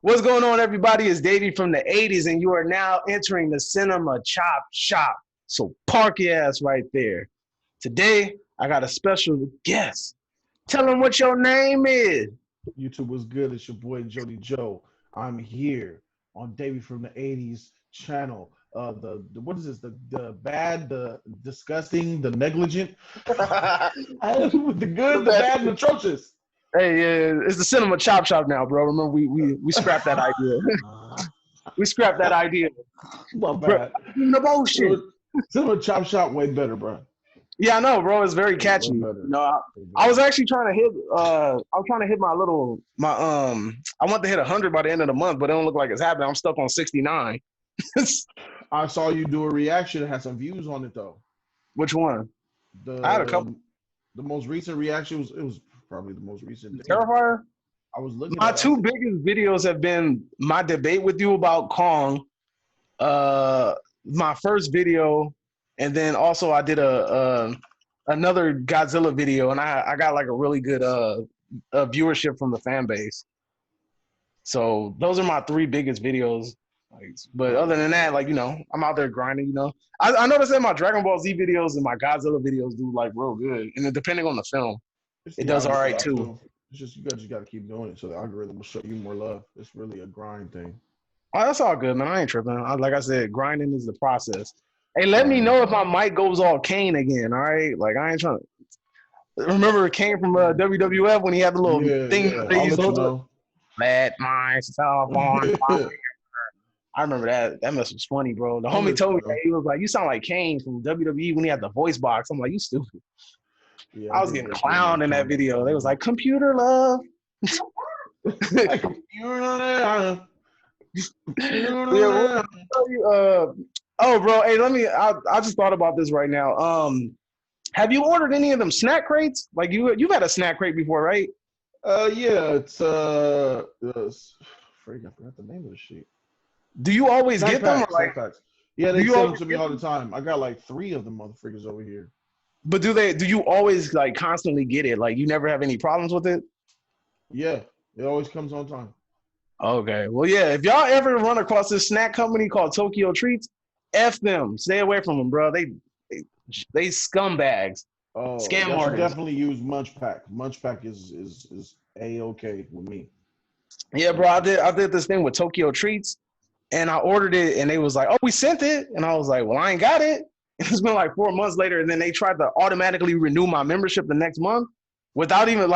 What's going on, everybody? It's Davey from the 80s, and you are now entering the Cinema Chop Shop. So park your ass right there. Today, I got a special guest. Tell them what your name is. YouTube was good. It's your boy Jody Joe. I'm here on Davey from the '80s channel. The what is this? The bad, the disgusting, the negligent, the good, the bad, and the atrocious. Hey, yeah, it's the Cinema Chop Shop now, bro. Remember, we scrapped that idea. We scrapped that idea. My Bro, bad. the motion. Cinema Chop Shop way better, bro. Yeah, I know, bro. It's very Way catchy. better. I was actually trying to hit. I was trying to hit my little my. I want to hit 100 by the end of the month, but it don't look like it's happening. I'm stuck on 69. I saw you do a reaction. It had some views on it though. Which one? The I had a couple. The most recent reaction was probably the most recent. Terrifier. I was looking. My two biggest videos have been my debate with you about Kong, my first video, and then also I did another Godzilla video, and I got like a really good viewership from the fan base. So those are my three biggest videos. But other than that, I'm out there grinding. I noticed that my Dragon Ball Z videos and my Godzilla videos do like real good, and then depending on the film, it does all right too. It's just you got to keep doing it, so the algorithm will show you more love. It's really a grind thing. Oh, that's all good, man. I ain't tripping. Like I said, grinding is the process. Hey, let me know if my mic goes all Kane again, all right? Like, I ain't trying to... Remember Kane from WWF when he had the little thing? Yeah. I'll let you know. Let myself on fire. I remember that. That mess was funny, bro. The homie told me that. He was like, you sound like Kane from WWE when he had the voice box. I'm like, you stupid. Yeah, I was getting clowned in that video. They was like, computer love. Oh, bro. Hey, I just thought about this right now. Have you ordered any of them snack crates? Like you've had a snack crate before, right? Yeah, it's I forgot the name of the shit. Do you always snack get packs, them? Or like, packs. Yeah, they send them to me all the time. I got like 3 of them motherfuckers over here. But do you always like constantly get it? Like you never have any problems with it? Yeah, it always comes on time. Okay. Well, yeah, if y'all ever run across this snack company called Tokyo Treats, F them. Stay away from them, bro. They scumbags. Oh, scam you artists. Definitely use Munch Pack. Munch Pack is A-okay with me. Yeah, bro. I did this thing with Tokyo Treats, and I ordered it, and they was like, "Oh, we sent it," and I was like, "Well, I ain't got it." It's been like 4 months later, and then they tried to automatically renew my membership the next month without even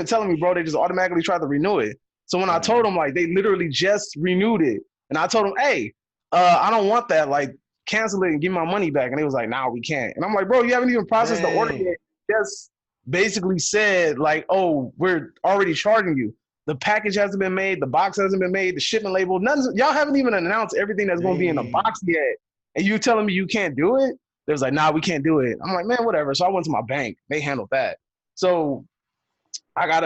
telling me, bro. They just automatically tried to renew it. So when I told them, like, they literally just renewed it, and I told them, "Hey, I don't want that. Like, cancel it and give me my money back." And they was like, "Nah, we can't." And I'm like, "Bro, you haven't even processed the order yet. Just basically said like, oh, we're already charging you. The package hasn't been made, the box hasn't been made, the shipment label, y'all haven't even announced everything that's going to be in the box yet. And you telling me you can't do it?" They was like, "Nah, we can't do it." I'm like, "Man, whatever." So I went to my bank. They handled that. So I got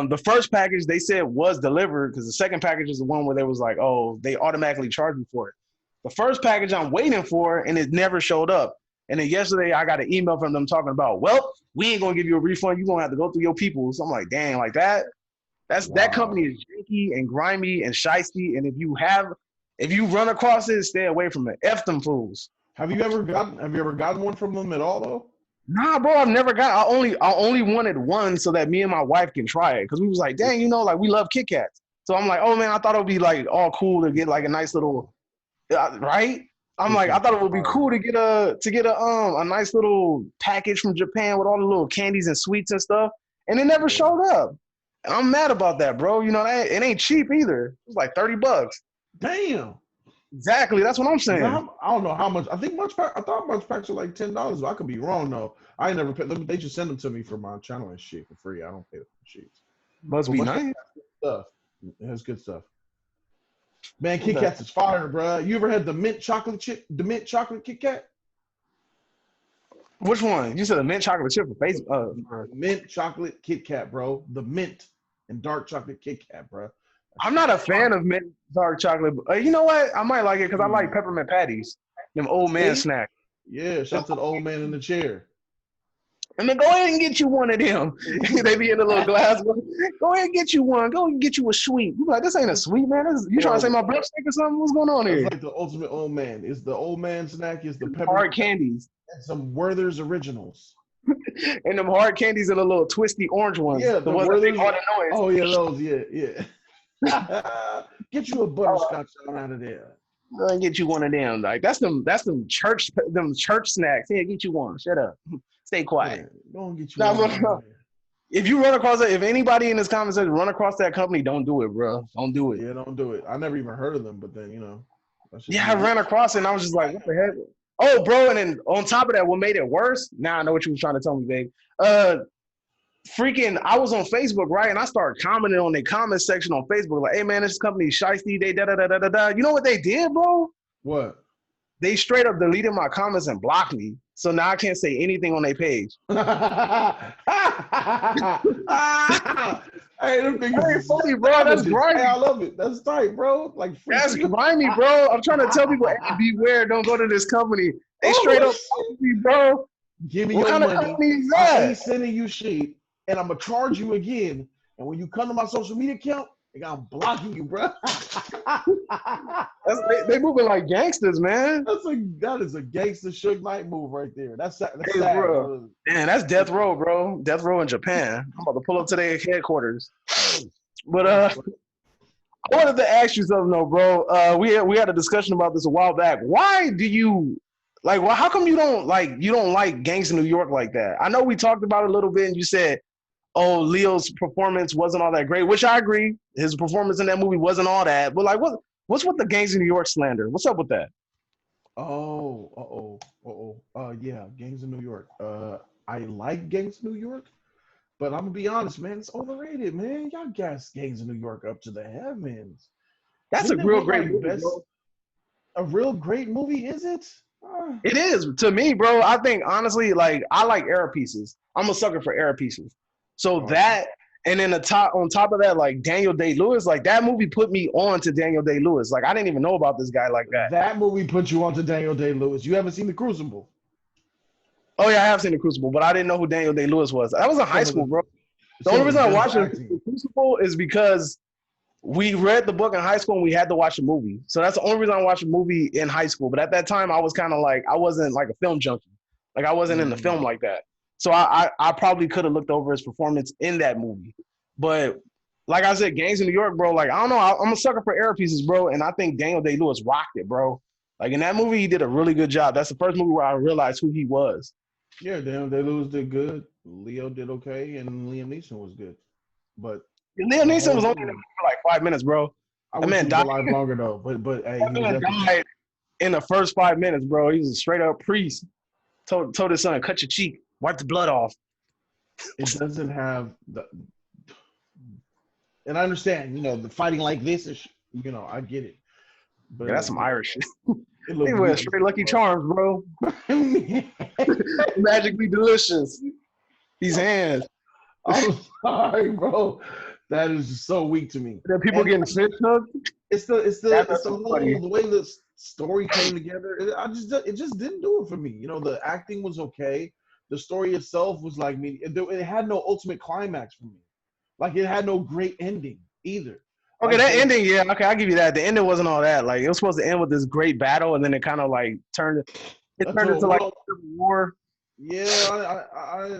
the first package they said was delivered, because the second package is the one where they was like, oh, they automatically charged me for it. The first package I'm waiting for, and it never showed up. And then yesterday I got an email from them talking about, well, we ain't going to give you a refund. You're going to have to go through your people. So I'm like, dang, like that? That company is janky and grimy and shiesty. And if you run across it, stay away from it. F them fools. Have you ever gotten one from them at all though? Nah, bro, I've never got. I only wanted one so that me and my wife can try it, because we was like, dang, like we love Kit Kats. So I'm like, oh man, I thought it would be like all cool to get like a nice little, right? I'm like, I thought it would be cool to get a nice little package from Japan with all the little candies and sweets and stuff, and it never showed up. And I'm mad about that, bro. It ain't cheap either. It's like $30. Damn. Exactly. That's what I'm saying. I don't know how much. I thought Munch Packs are like $10. I could be wrong though. I ain't never paid. They just send them to me for my channel and shit for free. I don't pay for sheets. Must be nice. Stuff. It has good stuff. Man, Kit Kats is fire, bro. You ever had the mint chocolate Kit Kat? Which one? You said the mint chocolate chip for Facebook. Mint chocolate Kit Kat, bro. The mint and dark chocolate Kit Kat, bro. I'm not a fan of mint dark chocolate. You know what? I might like it because I like peppermint patties. Them old man snacks. Yeah, shout out to the old man in the chair. And then go ahead and get you one of them. They be in a little glass. Go ahead and get you one. Go and get you a sweet. You like, this ain't a sweet, man. You trying to say my breath stink or something? What's going on That's here? like the ultimate old man. It's the old man snack. Is the pepper Hard candies. and some Werther's originals. And them hard candies and the little twisty orange ones. Yeah, The ones that make all the noise. Oh yeah, those. Yeah. Get you a butterscotch out of there. Go and get you one of them. Like that's them church snacks. Yeah, get you one. Shut up. Stay quiet. Yeah, go and get you one. If you run across that, if anybody in this comment section run across that company, don't do it, bro. Don't do it. Yeah, don't do it. I never even heard of them, but then Yeah, I ran across it and I was just like, what the heck? Oh, bro, and then on top of that, what made it worse? Now I know what you were trying to tell me, babe. Freaking, I was on Facebook, right? And I started commenting on the comment section on Facebook, like, hey man, this company is shiesty, they da-da-da-da-da-da. You know what they did, bro? What? They straight up deleted my comments and blocked me. So now I can't say anything on their page. Hey, them niggas funny, bro. That's grimy. Hey, I love it. That's tight, bro. Like that's grimy, bro. I'm trying to tell people, hey, beware, don't go to this company. They straight up me, bro. Give me what your money. What kind of company is that? I ain't sending you shit, and I'm gonna charge you again. And when you come to my social media account, I'm blocking you, bro. They moving like gangsters, man. That is a gangster Suge Knight move right there. That's sad, bro. Man, that's death row, bro. Death row in Japan. I'm about to pull up to their headquarters. But I wanted to ask you something though, bro. We had a discussion about this a while back. Why do you like? Well, how come you don't like Gangs in New York like that? I know we talked about it a little bit, and you said, oh, Leo's performance wasn't all that great, which I agree. His performance in that movie wasn't all that. But like, what's with the Gangs in New York slander? What's up with that? Yeah, Gangs in New York. I like Gangs in New York, but I'm gonna be honest, man, it's overrated, man. Y'all gas Gangs in New York up to the heavens. That's a real great movie, bro. A real great movie, is it? It is to me, bro. I think honestly, like I like era pieces. I'm a sucker for era pieces. So that, and then on top of that, like Daniel Day-Lewis, like that movie put me on to Daniel Day-Lewis. Like I didn't even know about this guy like that. That movie put you on to Daniel Day-Lewis. You haven't seen The Crucible? Oh yeah, I have seen The Crucible, but I didn't know who Daniel Day-Lewis was. That was in high school, bro. The only reason I watched The Crucible is because we read the book in high school and we had to watch the movie. So that's the only reason I watched a movie in high school. But at that time, I was kind of like, I wasn't like a film junkie. Like I wasn't into film like that. So I probably could have looked over his performance in that movie. But like I said, Gangs in New York, bro, like, I don't know. I'm a sucker for era pieces, bro. And I think Daniel Day-Lewis rocked it, bro. Like in that movie, he did a really good job. That's the first movie where I realized who he was. Yeah, Daniel Day-Lewis did good. Leo did okay. And Liam Neeson was good. But Liam Neeson was only in the movie for like 5 minutes, bro. That man died longer though. But hey, he died in the first 5 minutes, bro. He was a straight up priest. Told his son, cut your cheek. Wipe the blood off. It doesn't have the, and I understand, the fighting like this is, I get it. But yeah, that's some Irish shit. They wear straight Lucky Charms, bro. Magically delicious. These hands. I'm sorry, bro. That is just so weak to me. That people getting fish hooked. It's the whole the way the story came together. It just didn't do it for me. The acting was okay. The story itself was like me. It had no ultimate climax for me. Like it had no great ending either. Okay, that ending, yeah, okay, I'll give you that. The ending wasn't all that. Like it was supposed to end with this great battle, and then it kind of like turned into like a civil war. Yeah,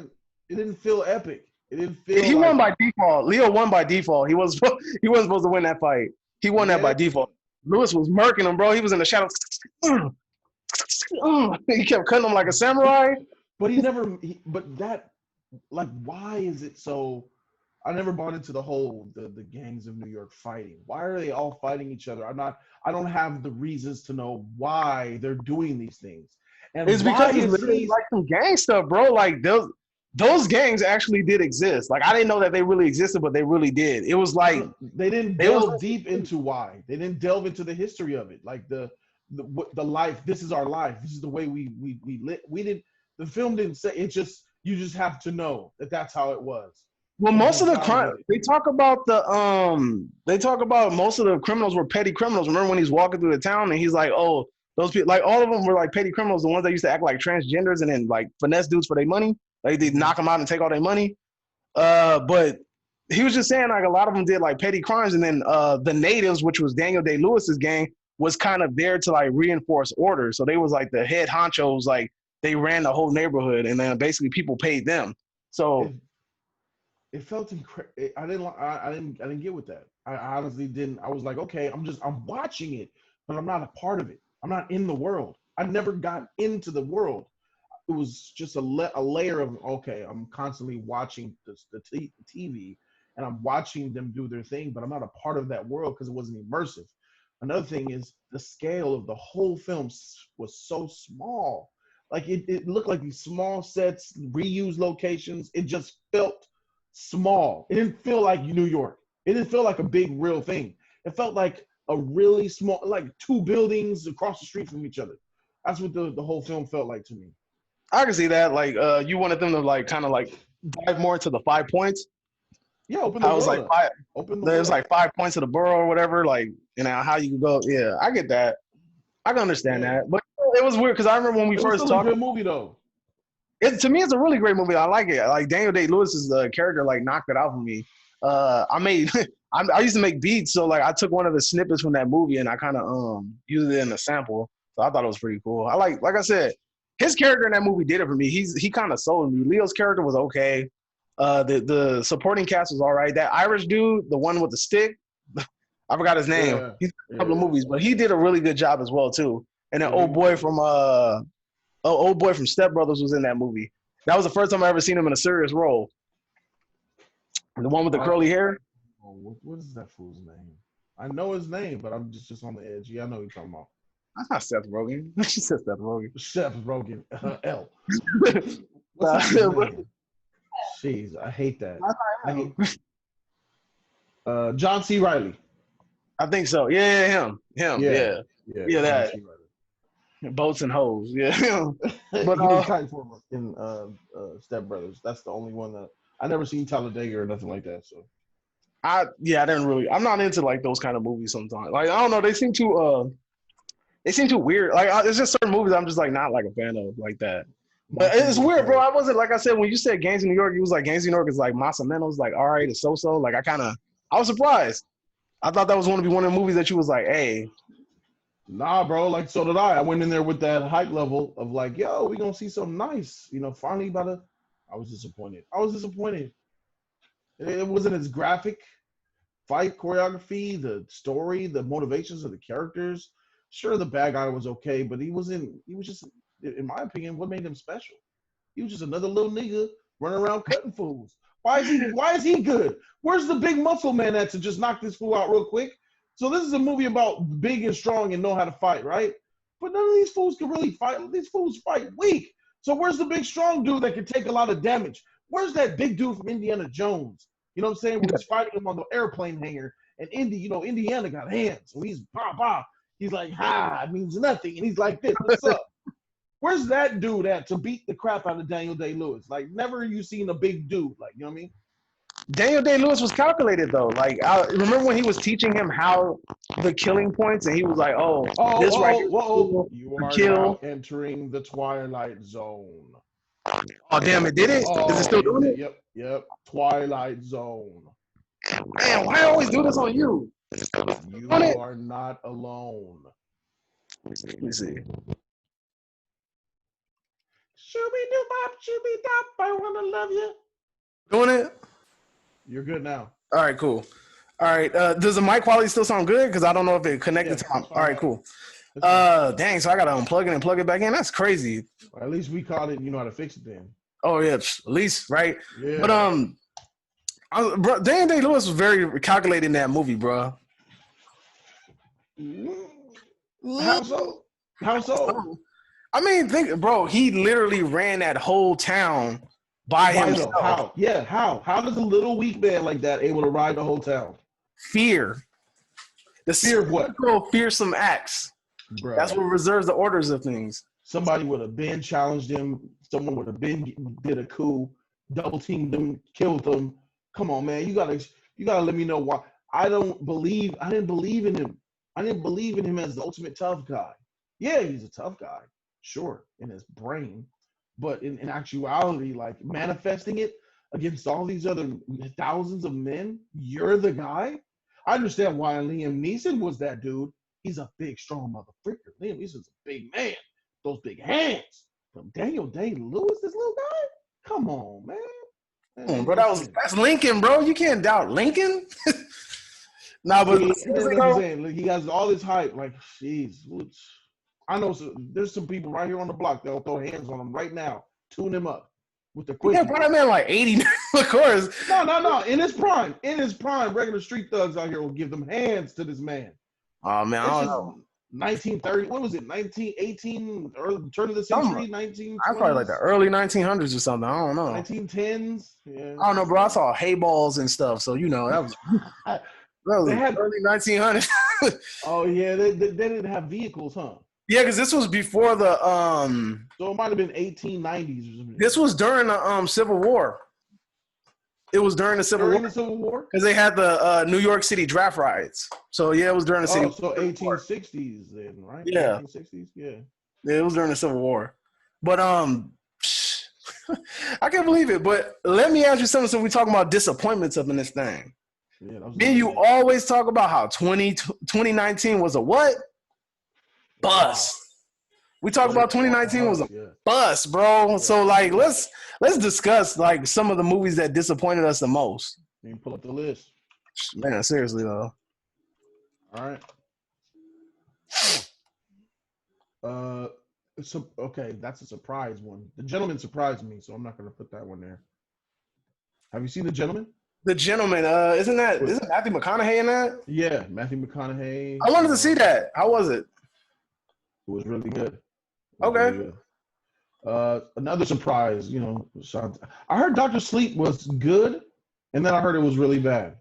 it didn't feel epic. It didn't feel. He won by default. Leo won by default. He wasn't supposed to win that fight. He won that by default. Lewis was murking him, bro. He was in the shadows. He kept cutting him like a samurai. But why is it so? I never bought into the whole the gangs of New York fighting. Why are they all fighting each other? I don't have the reasons to know why they're doing these things. And it's because it's literally like some gang stuff, bro. Like those gangs actually did exist. Like I didn't know that they really existed, but they really did. It was like they didn't delve deep into why. They didn't delve into the history of it. Like the life. This is our life. This is the way we lit. We didn't. The film didn't say it. You just have to know that that's how it was. Well, most of the crime they talk about most of the criminals were petty criminals. Remember when he's walking through the town and he's like, oh, those people, like all of them were like petty criminals, the ones that used to act like transgenders and then like finesse dudes for their money. Like they knock them out and take all their money. But he was just saying like a lot of them did like petty crimes, and then the natives, which was Daniel Day-Lewis's gang, was kind of there to like reinforce order. So they was like the head honchos, like they ran the whole neighborhood, and then basically people paid them. So it felt incredible. I didn't get with that. I honestly didn't. I was like, okay, I'm watching it, but I'm not a part of it. I'm not in the world. I never got into the world. It was just a layer of, okay, I'm constantly watching the TV, and I'm watching them do their thing, but I'm not a part of that world because it wasn't immersive. Another thing is the scale of the whole film was so small. Like it looked like these small sets, reused locations. It just felt small. It didn't feel like New York. It didn't feel like a big real thing. It felt like a really small, like two buildings across the street from each other. That's what the whole film felt like to me. I can see that. Like, you wanted them to like kind of like dive more into the 5 points. Yeah, open the I was world like up. five. Open the There's world. like 5 points of the borough or whatever. Like, you know how you can go. Yeah, I get that. I can understand that. But it was weird because I remember when we It was first still a talked. good movie though. To me, it's a really great movie. I like it. Like Daniel Day-Lewis's character, like knocked it out for me. I made, I used to make beats, so like I took one of the snippets from that movie and I kind of used it in a sample. So I thought it was pretty cool. I like I said, his character in that movie did it for me. He kind of sold me. Leo's character was okay. The supporting cast was all right. That Irish dude, the one with the stick, I forgot his name. Yeah, He's in a couple of movies, but he did a really good job as well too. And then yeah, old boy from Step Brothers was in that movie. That was the first time I ever seen him in a serious role. The one with the curly hair. What is that fool's name? I know his name, but I'm just on the edge. Yeah, I know what you're talking about. That's not Seth Rogen. She said Seth Rogen. Seth Rogen. L. What's his name? Jeez, I hate that. I hate. John C. Reilly. I think so. Yeah, him. Yeah, that. Boats and hoes. Yeah. But he was kind for in Step Brothers. That's the only one that I never seen Talladega or nothing like that. So I didn't really. I'm not into like those kind of movies sometimes. Like I don't know. They seem too weird. Like there's just certain movies I'm just like not like a fan of like that. But it's weird, bro. I wasn't, like I said, when you said Gangs of New York, you was like Gangs of New York is like Masamento's like all right, it's so. Like I was surprised. I thought that was going to be one of the movies that you was like, hey. Nah, bro. Like so did I. I went in there with that hype level of like, yo, we gonna see something nice. You know, finally about to. I was disappointed. It wasn't as graphic. Fight choreography, the story, the motivations of the characters. Sure, the bad guy was okay, but he was just, in my opinion, what made him special? He was just another little nigga running around cutting fools. Why is he good? Where's the big muscle man at to just knock this fool out real quick? So this is a movie about big and strong and know how to fight, right? But none of these fools can really fight. These fools fight weak. So where's the big strong dude that can take a lot of damage? Where's that big dude from Indiana Jones? You know what I'm saying? When he's fighting him on the airplane hangar, and Indiana got hands. So he's bah. He's like, it means nothing. And he's like this, what's up? Where's that dude at to beat the crap out of Daniel Day-Lewis? Like, never you seen a big dude. Like, you know what I mean? Daniel Day-Lewis was calculated, though. Like, I remember when he was teaching him how the killing points, and he was like, this right here. You are now entering the Twilight Zone. Oh, damn, it did it? Is it still doing it? Yep. Twilight Zone. Man, why I always do this on you? You are not alone. Let me see. Shooby-doo-bop, I wanna love you. Doing it? You're good now. All right, cool. All right, does the mic quality still sound good? Because I don't know if it connected to my... All right, cool. Dang, so I got to unplug it and plug it back in? That's crazy. Well, at least we caught it and you know how to fix it then. Oh, yeah, at least, right? Yeah. But, Daniel Day-Lewis was very calculated in that movie, bro. How so? I mean, bro, he literally ran that whole town by himself. How? Yeah, how? How does a little weak man like that able to ride the whole town? Fear. The fear of what? Fearsome acts. Bro. That's what reserves the orders of things. Somebody would have been challenged him. Someone would have been did a coup, double teamed them, killed them. Come on, man. You gotta let me know why. I didn't believe in him. I didn't believe in him as the ultimate tough guy. Yeah, he's a tough guy, sure, in his brain. but in actuality, like manifesting it against all these other thousands of men, you're the guy. I understand why Liam Neeson was that dude. He's a big, strong motherfucker. Liam Neeson's a big man. Those big hands. But Daniel Day-Lewis, this little guy? Come on, man. Bro, that's Lincoln, bro. You can't doubt Lincoln. Nah, but like I'm saying, like, he has all this hype. Like, jeez, I know there's some people right here on the block that'll throw hands on him right now, tune him up with the quick. Yeah, bro, that man like 80, of course. No. In his prime, regular street thugs out here will give them hands to this man. Oh man, I don't know. 1930, what was it? 1918, early turn of the century, 1920s. I probably like the early 1900s or something. I don't know. 1910s. Yeah. I don't know, bro. I saw hay balls and stuff, so you know that was. They had early 1900s. Oh yeah, they didn't have vehicles, huh? Yeah, because this was before the So it might have been 1890s or something. This was during the Civil War. It was during the Civil War because they had the New York City draft riots. So yeah, it was during the Civil. So 1860s then, right? Yeah, 1860s. Yeah, it was during the Civil War. But I can't believe it. But let me ask you something. So we talking about disappointments up in this thing. Yeah, then you always talk about how 2019 was a what? Bust. We talk about 2019 was a bust, bro. So like let's discuss like some of the movies that disappointed us the most. You can pull up the list. Man, seriously though. All right. Okay, that's a surprise one. The Gentleman surprised me, so I'm not gonna put that one there. Have you seen The Gentleman? The Gentleman, isn't Matthew McConaughey in that? Yeah, Matthew McConaughey. I wanted to see that. How was it? It was really good. Okay. Really good. Another surprise, I heard Dr. Sleep was good, and then I heard it was really bad.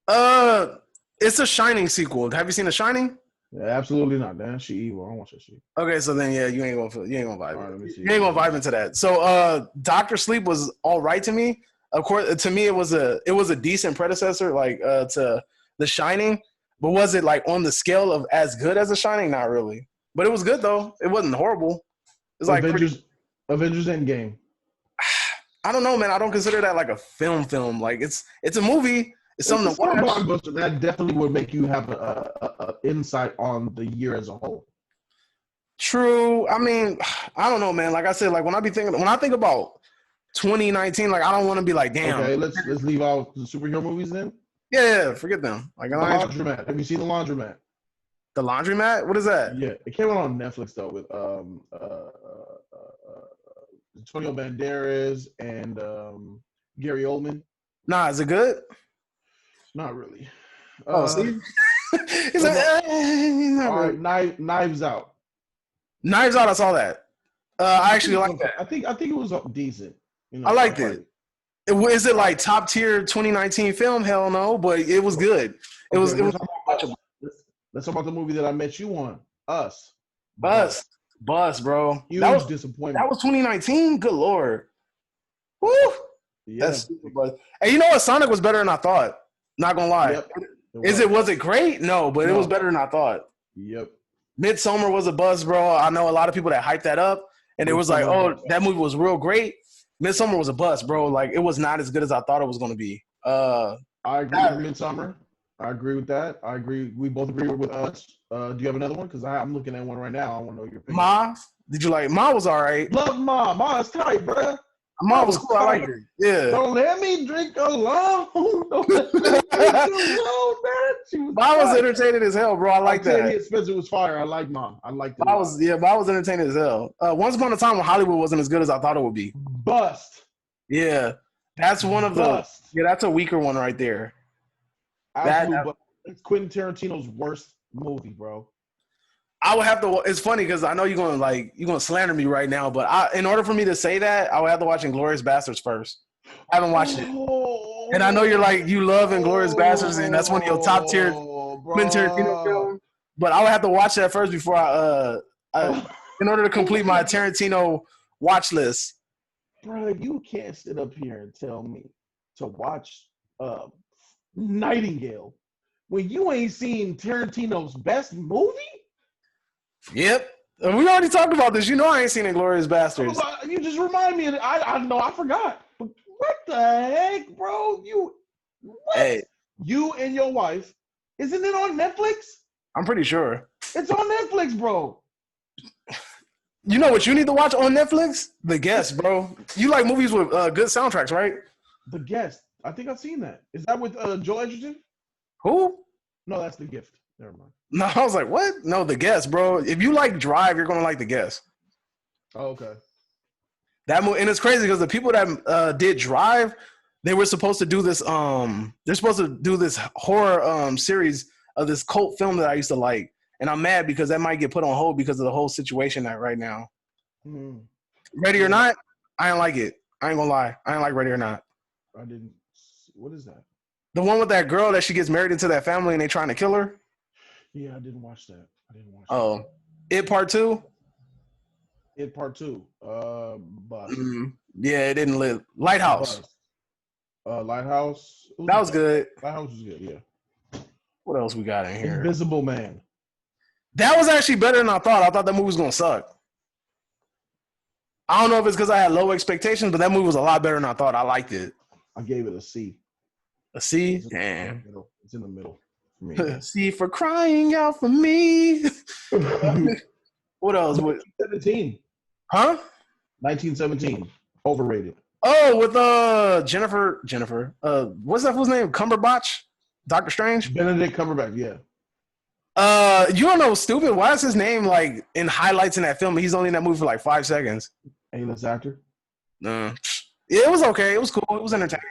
It's a Shining sequel. Have you seen The Shining? Yeah, absolutely not, man. She evil. I don't watch that shit. Okay, so then you ain't gonna vibe. Right, you ain't gonna vibe into that. So Dr. Sleep was all right to me. Of course, to me it was a decent predecessor, like to The Shining. But was it like on the scale of as good as The Shining? Not really. But it was good though. It wasn't horrible. It's like Avengers Endgame. I don't know, man. I don't consider that like a film. Like it's a movie. It's something to watch. Blockbuster. That definitely would make you have a insight on the year as a whole. True. I mean, I don't know, man. Like I said, like when I think about 2019, like I don't want to be like, damn. Okay, let's leave out the superhero movies then. Yeah, forget them. Like The Laundromat. Have you seen The Laundromat? The Laundromat? What is that? Yeah, it came out on Netflix though with Antonio Banderas and Gary Oldman. Nah, is it good? Not really. See? He's like, all right, Knives Out. Knives Out, I saw that. I actually like that. I think it was decent. I liked it. Is it like top tier 2019 film? Hell no, but it was good. It was watchable. Let's talk about the movie that I met you on. Us. Bust, bro. Huge disappointment. That was 2019? Good Lord. Woo! Yeah. That's super bust. And you know what? Sonic was better than I thought. Not gonna lie. Yep. Was it great? No, but it was better than I thought. Yep. Midsommar was a buzz, bro. I know a lot of people that hyped that up, and it was like, oh, that movie was real great. Midsommar was a bust, bro. Like, it was not as good as I thought it was going to be. I agree with Midsommar. I agree with that. I agree. We both agree with Us. Do you have another one? Because I'm looking at one right now. I want to know your opinion. Ma? Did you like Ma? Was all right. Love Ma. Ma is tight, bro. Ma was cool. I liked it. Yeah. Don't let me drink alone. Don't let me drink alone, man. Ma was entertaining as hell, bro. I like that. Spencer was fire. I like Ma. I liked it. Ma was entertaining as hell. Once upon a time when Hollywood wasn't as good as I thought it would be. Bust. Yeah. That's one of Bust. that's a weaker one right there. It's Quentin Tarantino's worst movie, bro. I would have to. It's funny because I know you're gonna slander me right now, but in order for me to say that, I would have to watch Inglourious Bastards first. I haven't watched it, and I know you're like you love Inglourious Bastards, and that's one of your top tier Quentin Tarantino films. But I would have to watch that first before in order to complete my Tarantino watch list. Bro, you can't sit up here and tell me to watch Nightingale when you ain't seen Tarantino's best movie. Yep. We already talked about this. You know I ain't seen Inglourious Bastards. You just remind me. I know I forgot. But what the heck, bro? What? Hey, You and your wife. Isn't it on Netflix? I'm pretty sure. It's on Netflix, bro. You know what you need to watch on Netflix? The Guest, bro. You like movies with good soundtracks, right? The Guest. I think I've seen that. Is that with Joel Edgerton? Who? No, that's The Gift. Never mind. No, I was like, what? No, The Guest, bro. If you like Drive, you're gonna like The Guest. Oh, okay. That movie, and it's crazy because the people that did Drive, they were supposed to do this. They're supposed to do this horror series of this cult film that I used to like, and I'm mad because that might get put on hold because of the whole situation right now. Mm-hmm. Ready or Not, I didn't like it. I ain't gonna lie, I didn't like Ready or Not. I didn't. What is that? The one with that girl that she gets married into that family and they trying to kill her. Yeah, I didn't watch that. Oh, It Part 2. It Part 2. Bust. Yeah, it didn't live. Lighthouse. Bust. Lighthouse. That was good. Lighthouse was good. Yeah. What else we got in here? Invisible Man. That was actually better than I thought. I thought that movie was gonna suck. I don't know if it's because I had low expectations, but that movie was a lot better than I thought. I liked it. I gave it a C. A C? Damn. It's in the middle for me. Yeah. C for crying out for me. What else? 1917. Huh? 1917. Overrated. Oh, with Jennifer. What's that fool's name? Cumberbatch? Doctor Strange? Benedict Cumberbatch, yeah. You don't know, stupid. Why is his name like in highlights in that film? He's only in that movie for like 5 seconds. A-list actor. Yeah, it was okay. It was cool. It was entertaining.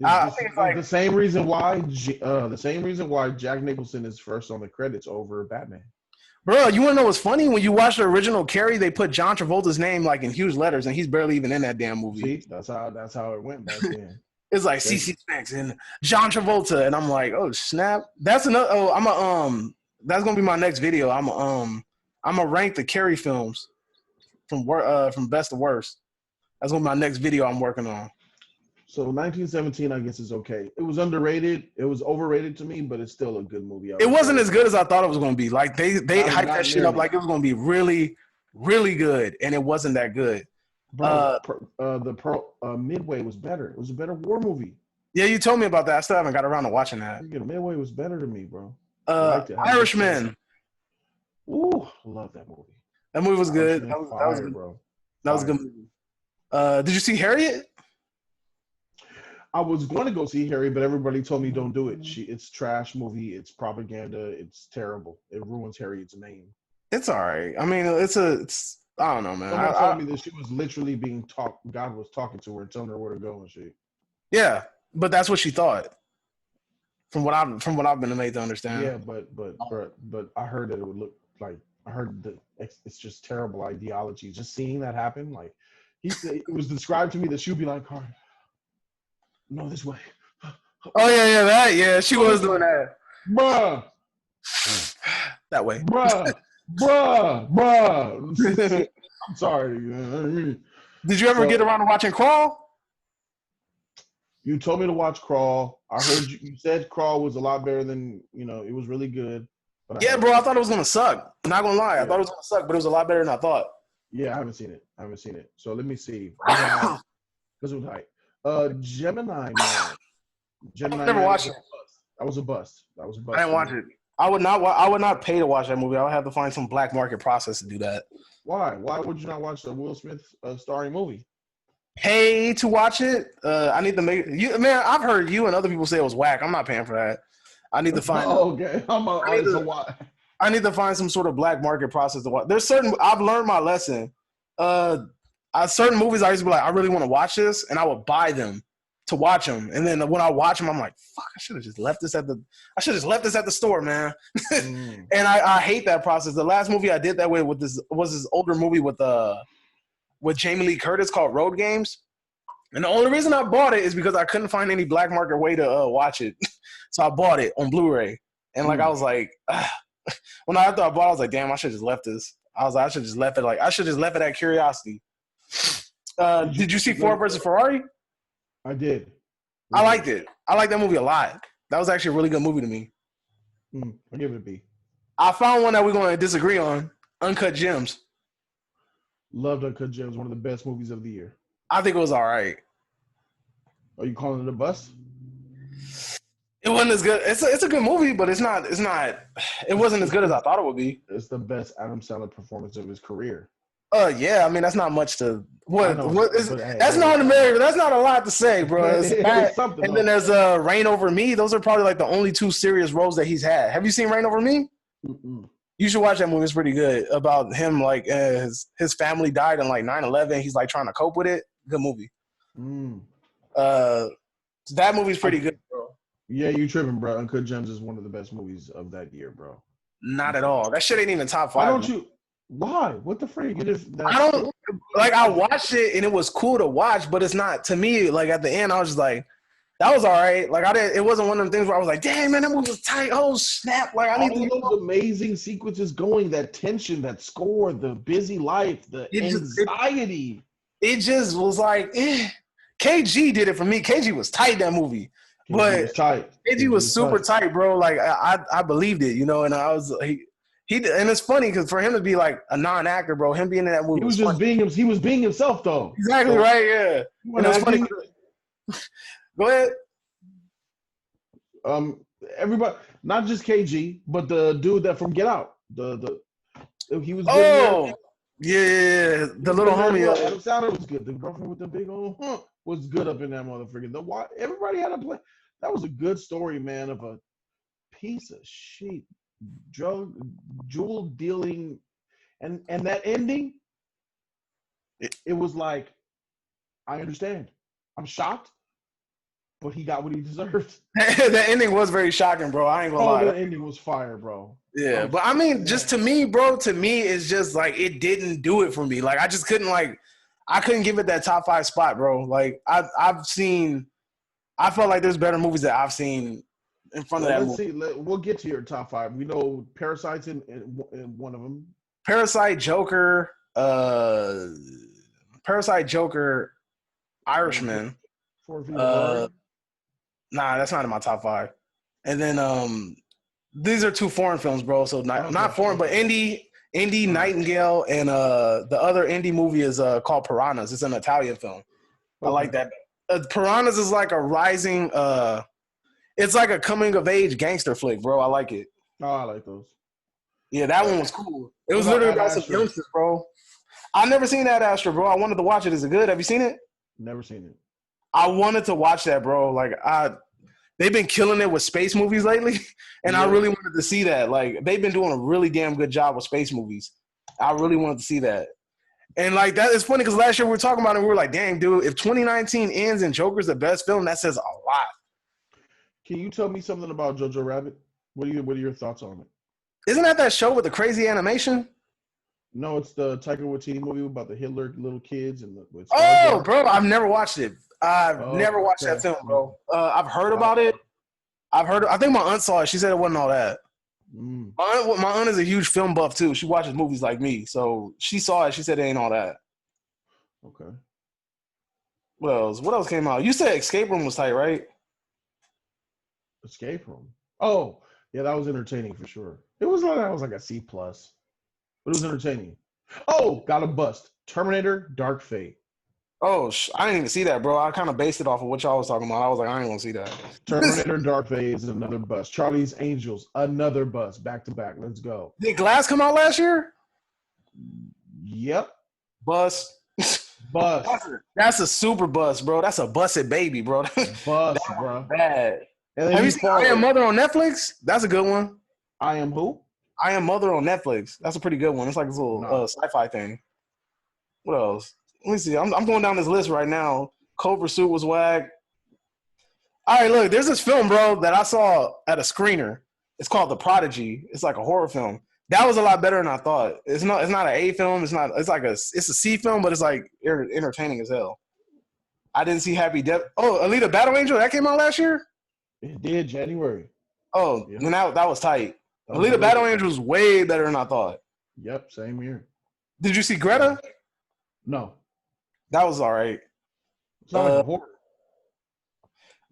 I think it's like the same reason why Jack Nicholson is first on the credits over Batman. Bro, you want to know what's funny? When you watch the original Carrie, they put John Travolta's name like in huge letters, and he's barely even in that damn movie. See, that's how it went back then. It's like CC Specs and John Travolta, and I'm like, oh snap! That's another. Oh, that's gonna be my next video. I'm gonna rank the Carrie films from best to worst. That's gonna be my next video I'm working on. So 1917, I guess, is okay. It was underrated. It was overrated to me, but it's still a good movie. It wasn't as good as I thought it was going to be. Like they hyped that shit up like it was going to be really, really good, and it wasn't that good. Bro, Midway was better. It was a better war movie. Yeah, you told me about that. I still haven't got around to watching that. Midway was better to me, bro. Irishman. Ooh, love that movie. That movie was good. That was good, bro. That was a good movie. Did you see Harriet? I was going to go see Harry, but everybody told me don't do it. It's trash movie. It's propaganda. It's terrible. It ruins Harriet's name. It's all right. I mean, it's I don't know, man. Someone told me that she was literally being talked. God was talking to her and telling her where to go and shit. Yeah, but that's what she thought. From what I've been made to understand. Yeah, but I heard that it would look like that it's just terrible ideology. Just seeing that happen, like he said, it was described to me that she would be like, no, this way. Oh yeah, she was doing that, bruh. That way, bruh. I'm sorry. Did you ever get around to watching Crawl? You told me to watch Crawl. I heard you said Crawl was a lot better than it was really good. But yeah, bro, I thought it was gonna suck. I'm not gonna lie, I thought it was gonna suck, but it was a lot better than I thought. Yeah, I haven't seen it. So let me see. Because it was hype. Gemini Man. I've never watched it. That was a bust. I didn't watch it. I would not pay to watch that movie. I would have to find some black market process to do that. Why? Why would you not watch the Will Smith starring movie? Pay to watch it? I need to make you, man. I've heard you and other people say it was whack. I'm not paying for that. I need to find. Okay, I need to find some sort of black market process to watch. I've learned my lesson. Certain movies I used to be like, I really want to watch this, and I would buy them to watch them. And then when I watch them, I'm like, fuck, I should have just left this at the store, man. And I hate that process. The last movie I did that way was this older movie with Jamie Lee Curtis called Road Games. And the only reason I bought it is because I couldn't find any black market way to watch it. So I bought it on Blu-ray. And I was like, after I bought it, I was like, damn, I should have just left this. I should just left it at curiosity. Did you see Ford versus Ferrari? I did. I liked it. I liked that movie a lot. That was actually a really good movie to me. I'll give it a B. I found one that we're going to disagree on. Uncut Gems. Loved Uncut Gems, one of the best movies of the year. I think it was all right. Are you calling it a bust? It wasn't as good. It's a good movie, but it's not. It wasn't as good as I thought it would be. It's the best Adam Sandler performance of his career. Yeah. I mean, that's not much to that's hey, not American. That's not a lot to say, bro. it's something. And then there's Reign Over Me. Those are probably like the only two serious roles that he's had. Have you seen Reign Over Me? Mm-mm. You should watch that movie. It's pretty good about him. Like his family died in like 9/11. He's like trying to cope with it. Good movie. Mm. That movie's pretty good, bro. Yeah, you tripping, bro. Uncut Gems is one of the best movies of that year, bro. Not at all. That shit ain't even top 5. Why don't you? Why? What the freak? I don't like. I watched it and it was cool to watch, but it's not to me. Like at the end, I was just like, that was all right. Like I didn't. It wasn't one of them things where I was like, damn man, that movie was tight. Oh snap! Like I need those amazing sequences going, that tension, that score, the busy life, the anxiety. It just was like, KG did it for me. KG was tight that movie. But was tight. KG was super tight, bro. Like I believed it, you know. And I was he and it's funny because for him to be like a non-actor, bro, him being in that movie, he was just being him. He was being himself, though. Exactly so, right, yeah. And it was funny. Go ahead. Everybody, not just KG, but the dude that from Get Out. He was. Oh, yeah, the little homie. Adam Sandler was good. The girlfriend with the big old was good up in that motherfucker. Everybody had a play. That was a good story, man, of a piece of shit, jewel dealing, and that ending. It was like, I understand. I'm shocked, but he got what he deserved. The ending was very shocking, bro. I ain't gonna lie. The ending was fire, bro. Yeah, but I mean, just to me, bro, it's just like it didn't do it for me. Like I just couldn't I couldn't give it that top 5 spot, bro. Like I felt like there's better movies that I've seen in front of that movie. We'll get to your top 5. We know Parasite's in one of them. Parasite, Joker, Irishman. Nah, that's not in my top 5. And then these are 2 foreign films, bro. So not foreign, but indie, Nightingale, and the other indie movie is called Piranhas. It's an Italian film. Okay. I like that. Piranhas is like a rising. It's like a coming of age gangster flick, bro. I like it. Oh, I like those. Yeah, that one was cool. It was literally about some youngsters, bro. I've never seen that Astra, bro. I wanted to watch it. Is it good? Have you seen it? Never seen it. I wanted to watch that, bro. Like they've been killing it with space movies lately, and I really wanted to see that. Like they've been doing a really damn good job with space movies. I really wanted to see that. And like that is funny because last year we were talking about it and we were like, dang, dude, if 2019 ends and Joker's the best film, that says a lot. Can you tell me something about Jojo Rabbit? What are your thoughts on it? Isn't that show with the crazy animation? No, it's the Taika Waititi movie about the Hitler little kids and bro, I've never watched it. I've never watched that film, bro. I've heard about it. I think my aunt saw it. She said it wasn't all that. My aunt is a huge film buff too. She watches movies like me, so she saw it. She said it ain't all that. Okay. What else came out? You said Escape Room was tight, right? Escape Room. Oh, yeah, that was entertaining for sure. It was like a C+, but it was entertaining. Oh, got a bust. Terminator: Dark Fate. Oh, I didn't even see that, bro. I kind of based it off of what y'all was talking about. I was like, I ain't gonna see that. Terminator: Dark Fate is another bust. Charlie's Angels, another bust. Back to back. Let's go. Did Glass come out last year? Yep. Bust. That's a super bust, bro. That's a busted baby, bro. Bust, bro. Bad. Have you seen I Am Mother on Netflix? That's a good one. I Am who? I Am Mother on Netflix. That's a pretty good one. It's like this little sci-fi thing. What else? Let me see. I'm going down this list right now. Cobra Suit was whack. All right, look. There's this film, bro, that I saw at a screener. It's called The Prodigy. It's like a horror film. That was a lot better than I thought. It's not an A film. It's a C film, but it's like entertaining as hell. I didn't see Happy Death. Oh, Alita Battle Angel, that came out last year? It did, January. Oh, yeah. Then that was tight. Alita Battle Angel was way better than I thought. Yep, same here. Did you see Greta? No. That was all right. It's not like a horror.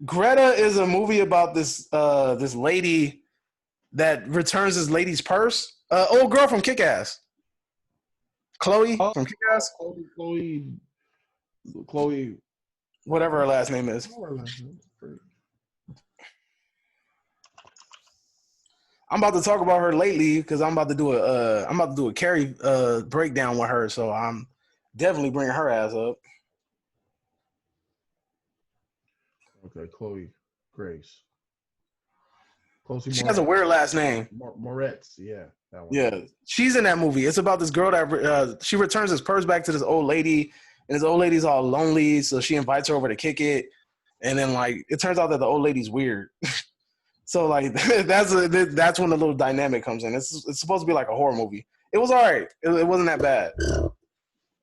Greta is a movie about this lady that returns this lady's purse. Old girl from Kick-Ass. Chloe Oh, from Kick-Ass, Chloe. whatever her last name is. I'm about to talk about her lately because I'm about to do a Carrie breakdown with her, so I'm definitely bringing her ass up. Okay, Chloe Grace. She has a weird last name. Moretz, yeah, that one. Yeah, she's in that movie. It's about this girl that she returns his purse back to this old lady, and this old lady's all lonely, so she invites her over to kick it, and then like it turns out that the old lady's weird. So like that's when the little dynamic comes in. It's supposed to be like a horror movie. It was all right. It wasn't that bad.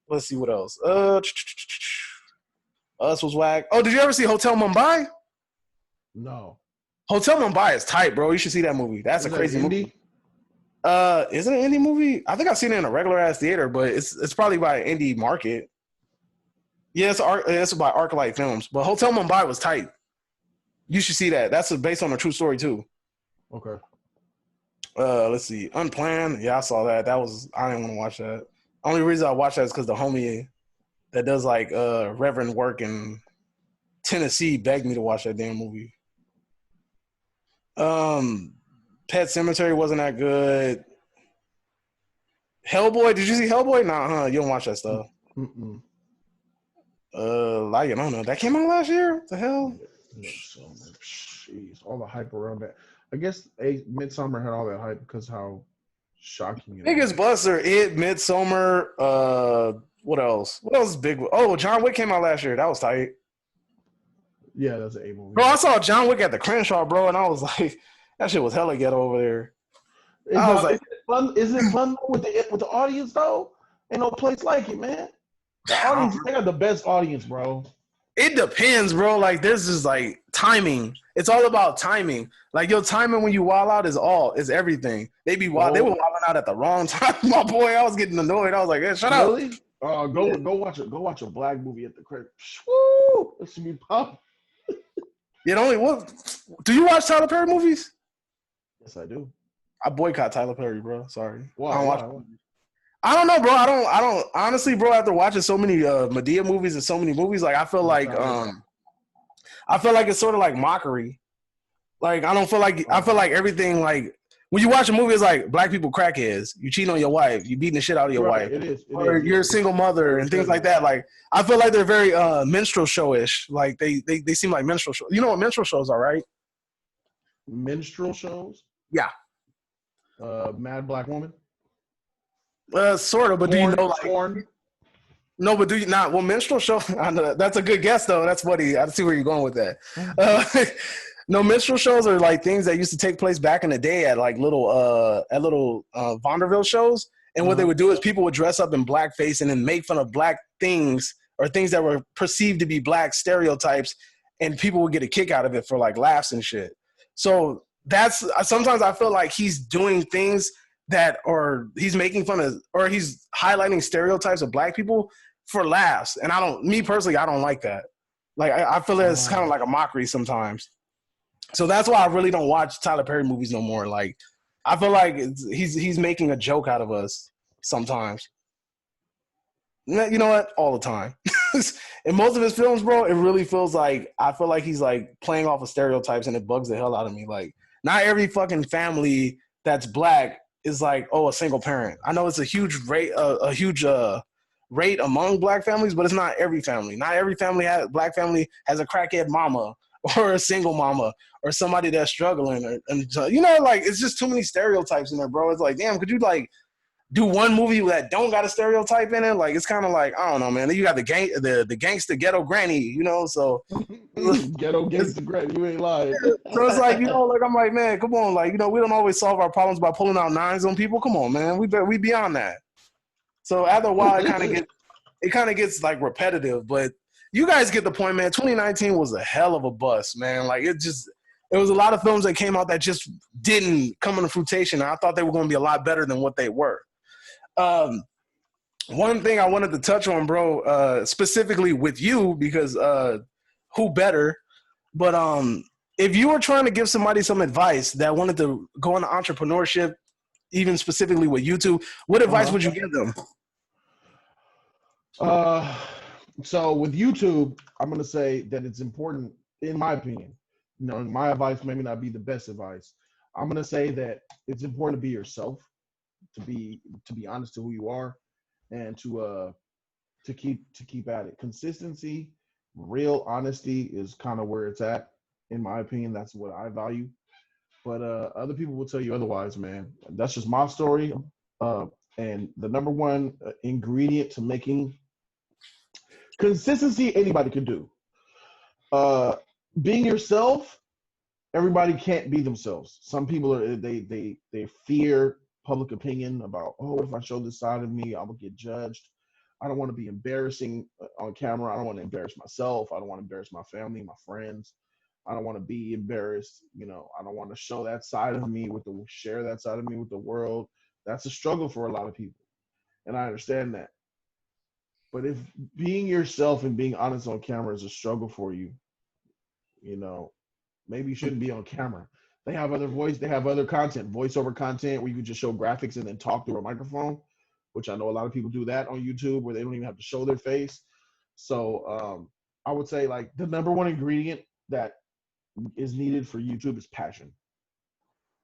Let's see what else. Us was whack. Oh, did you ever see Hotel Mumbai? No. Hotel Mumbai is tight, bro. You should see that movie. That's a crazy movie. Is it an indie movie? I think I've seen it in a regular ass theater, but it's probably by an indie market. Yeah, it's by ArcLight Films. But Hotel Mumbai was tight. You should see that. That's based on a true story too. Okay. Let's see. Unplanned. Yeah, I saw that. I didn't want to watch that. Only reason I watched that is because the homie that does like reverend work in Tennessee begged me to watch that damn movie. Pet Cemetery wasn't that good. Hellboy, did you see Hellboy? Nah, huh? You don't watch that stuff. Mm-mm. Like I don't know. That came out last year. What the hell? Jeez, all the hype around that. I guess Midsummer had all that hype because how shocking it Biggest buster, Midsummer. What else? What else is big? Oh, John Wick came out last year. That was tight. Yeah, that's an A movie. Bro, I saw John Wick at the Crenshaw, bro, and I was like, that shit was hella ghetto over there. Is it fun with the audience though? Ain't no place like it, man. The audience, they got the best audience, bro. It depends, bro. Like there's just like timing. It's all about timing. Like your timing when you wild out is everything. They were wilding out at the wrong time. My boy, I was getting annoyed. I was like, hey, shut up. Go watch a black movie at the crib. Woo! It should be pop. Do you watch Tyler Perry movies? Yes, I do. I boycott Tyler Perry, bro. Sorry. Why? I don't know, bro. I don't honestly, bro, after watching so many Medea movies and so many movies, like I feel like it's sort of like mockery. Like I feel like everything, like when you watch a movie, it's like black people crackheads, you cheating on your wife, you beating the shit out of your wife. Or you're a single mother and things like that. Like I feel like they're very minstrel showish. Like they seem like minstrel shows. You know what minstrel shows are, right? Minstrel shows? Yeah. Mad Black Woman? Sort of, but do you know like No, but do you not? Well, minstrel show. I know that's a good guess, though. That's funny. I see where you're going with that. No, minstrel shows are like things that used to take place back in the day at like little vaudeville shows. And what they would do is people would dress up in blackface and then make fun of black things or things that were perceived to be black stereotypes, and people would get a kick out of it for like laughs and shit. So that's sometimes I feel like he's doing things that, or he's making fun of, or he's highlighting stereotypes of black people for laughs. And me personally, I don't like that. Like, I feel that it's kind of like a mockery sometimes. So that's why I really don't watch Tyler Perry movies no more. Like, I feel like he's making a joke out of us sometimes. You know what? All the time. In most of his films, bro, it really feels like, I feel like he's like playing off of stereotypes, and it bugs the hell out of me. Like, not every fucking family that's black is like, oh, a single parent. I know it's a huge rate, rate among black families, but it's not every family. Not every black family has a crackhead mama or a single mama or somebody that's struggling. You know, like, it's just too many stereotypes in there, bro. It's like, damn, could you like do one movie that don't got a stereotype in it? Like, it's kind of like, I don't know, man. You got the gangster ghetto granny, you know, so ghetto gangster granny, you ain't lying. So it's like, you know, like, I'm like, man, come on, like, you know, we don't always solve our problems by pulling out nines on people. Come on, man, we beyond that. So after a while, it kind of gets like repetitive, but you guys get the point, man. 2019 was a hell of a bust, man. Like, it was a lot of films that came out that just didn't come into fruition. I thought they were going to be a lot better than what they were. One thing I wanted to touch on, bro, specifically with you, because who better? But if you were trying to give somebody some advice that wanted to go into entrepreneurship, even specifically with YouTube, what advice would you give them? Uh, so with YouTube, I'm gonna say that it's important, in my opinion. You know, my advice maybe not be the best advice. I'm gonna say that it's important to be yourself, to be honest to who you are, and to keep at it. Consistency, real honesty is kind of where it's at, in my opinion. That's what I value. But other people will tell you otherwise, man. That's just my story. Uh, and the number one ingredient to making consistency, anybody can do. Uh, Being yourself, everybody can't be themselves. Some people they fear public opinion about, oh, if I show this side of me, I will get judged. I don't want to be embarrassing on camera. I don't want to embarrass myself. I don't want to embarrass my family, my friends. I don't want to be embarrassed. You know, I don't want to show that side of me share that side of me with the world. That's a struggle for a lot of people, and I understand that. But if being yourself and being honest on camera is a struggle for you, you know, maybe you shouldn't be on camera. They have other content, voiceover content where you can just show graphics and then talk through a microphone, which I know a lot of people do that on YouTube where they don't even have to show their face. So I would say like the number one ingredient that is needed for YouTube is passion.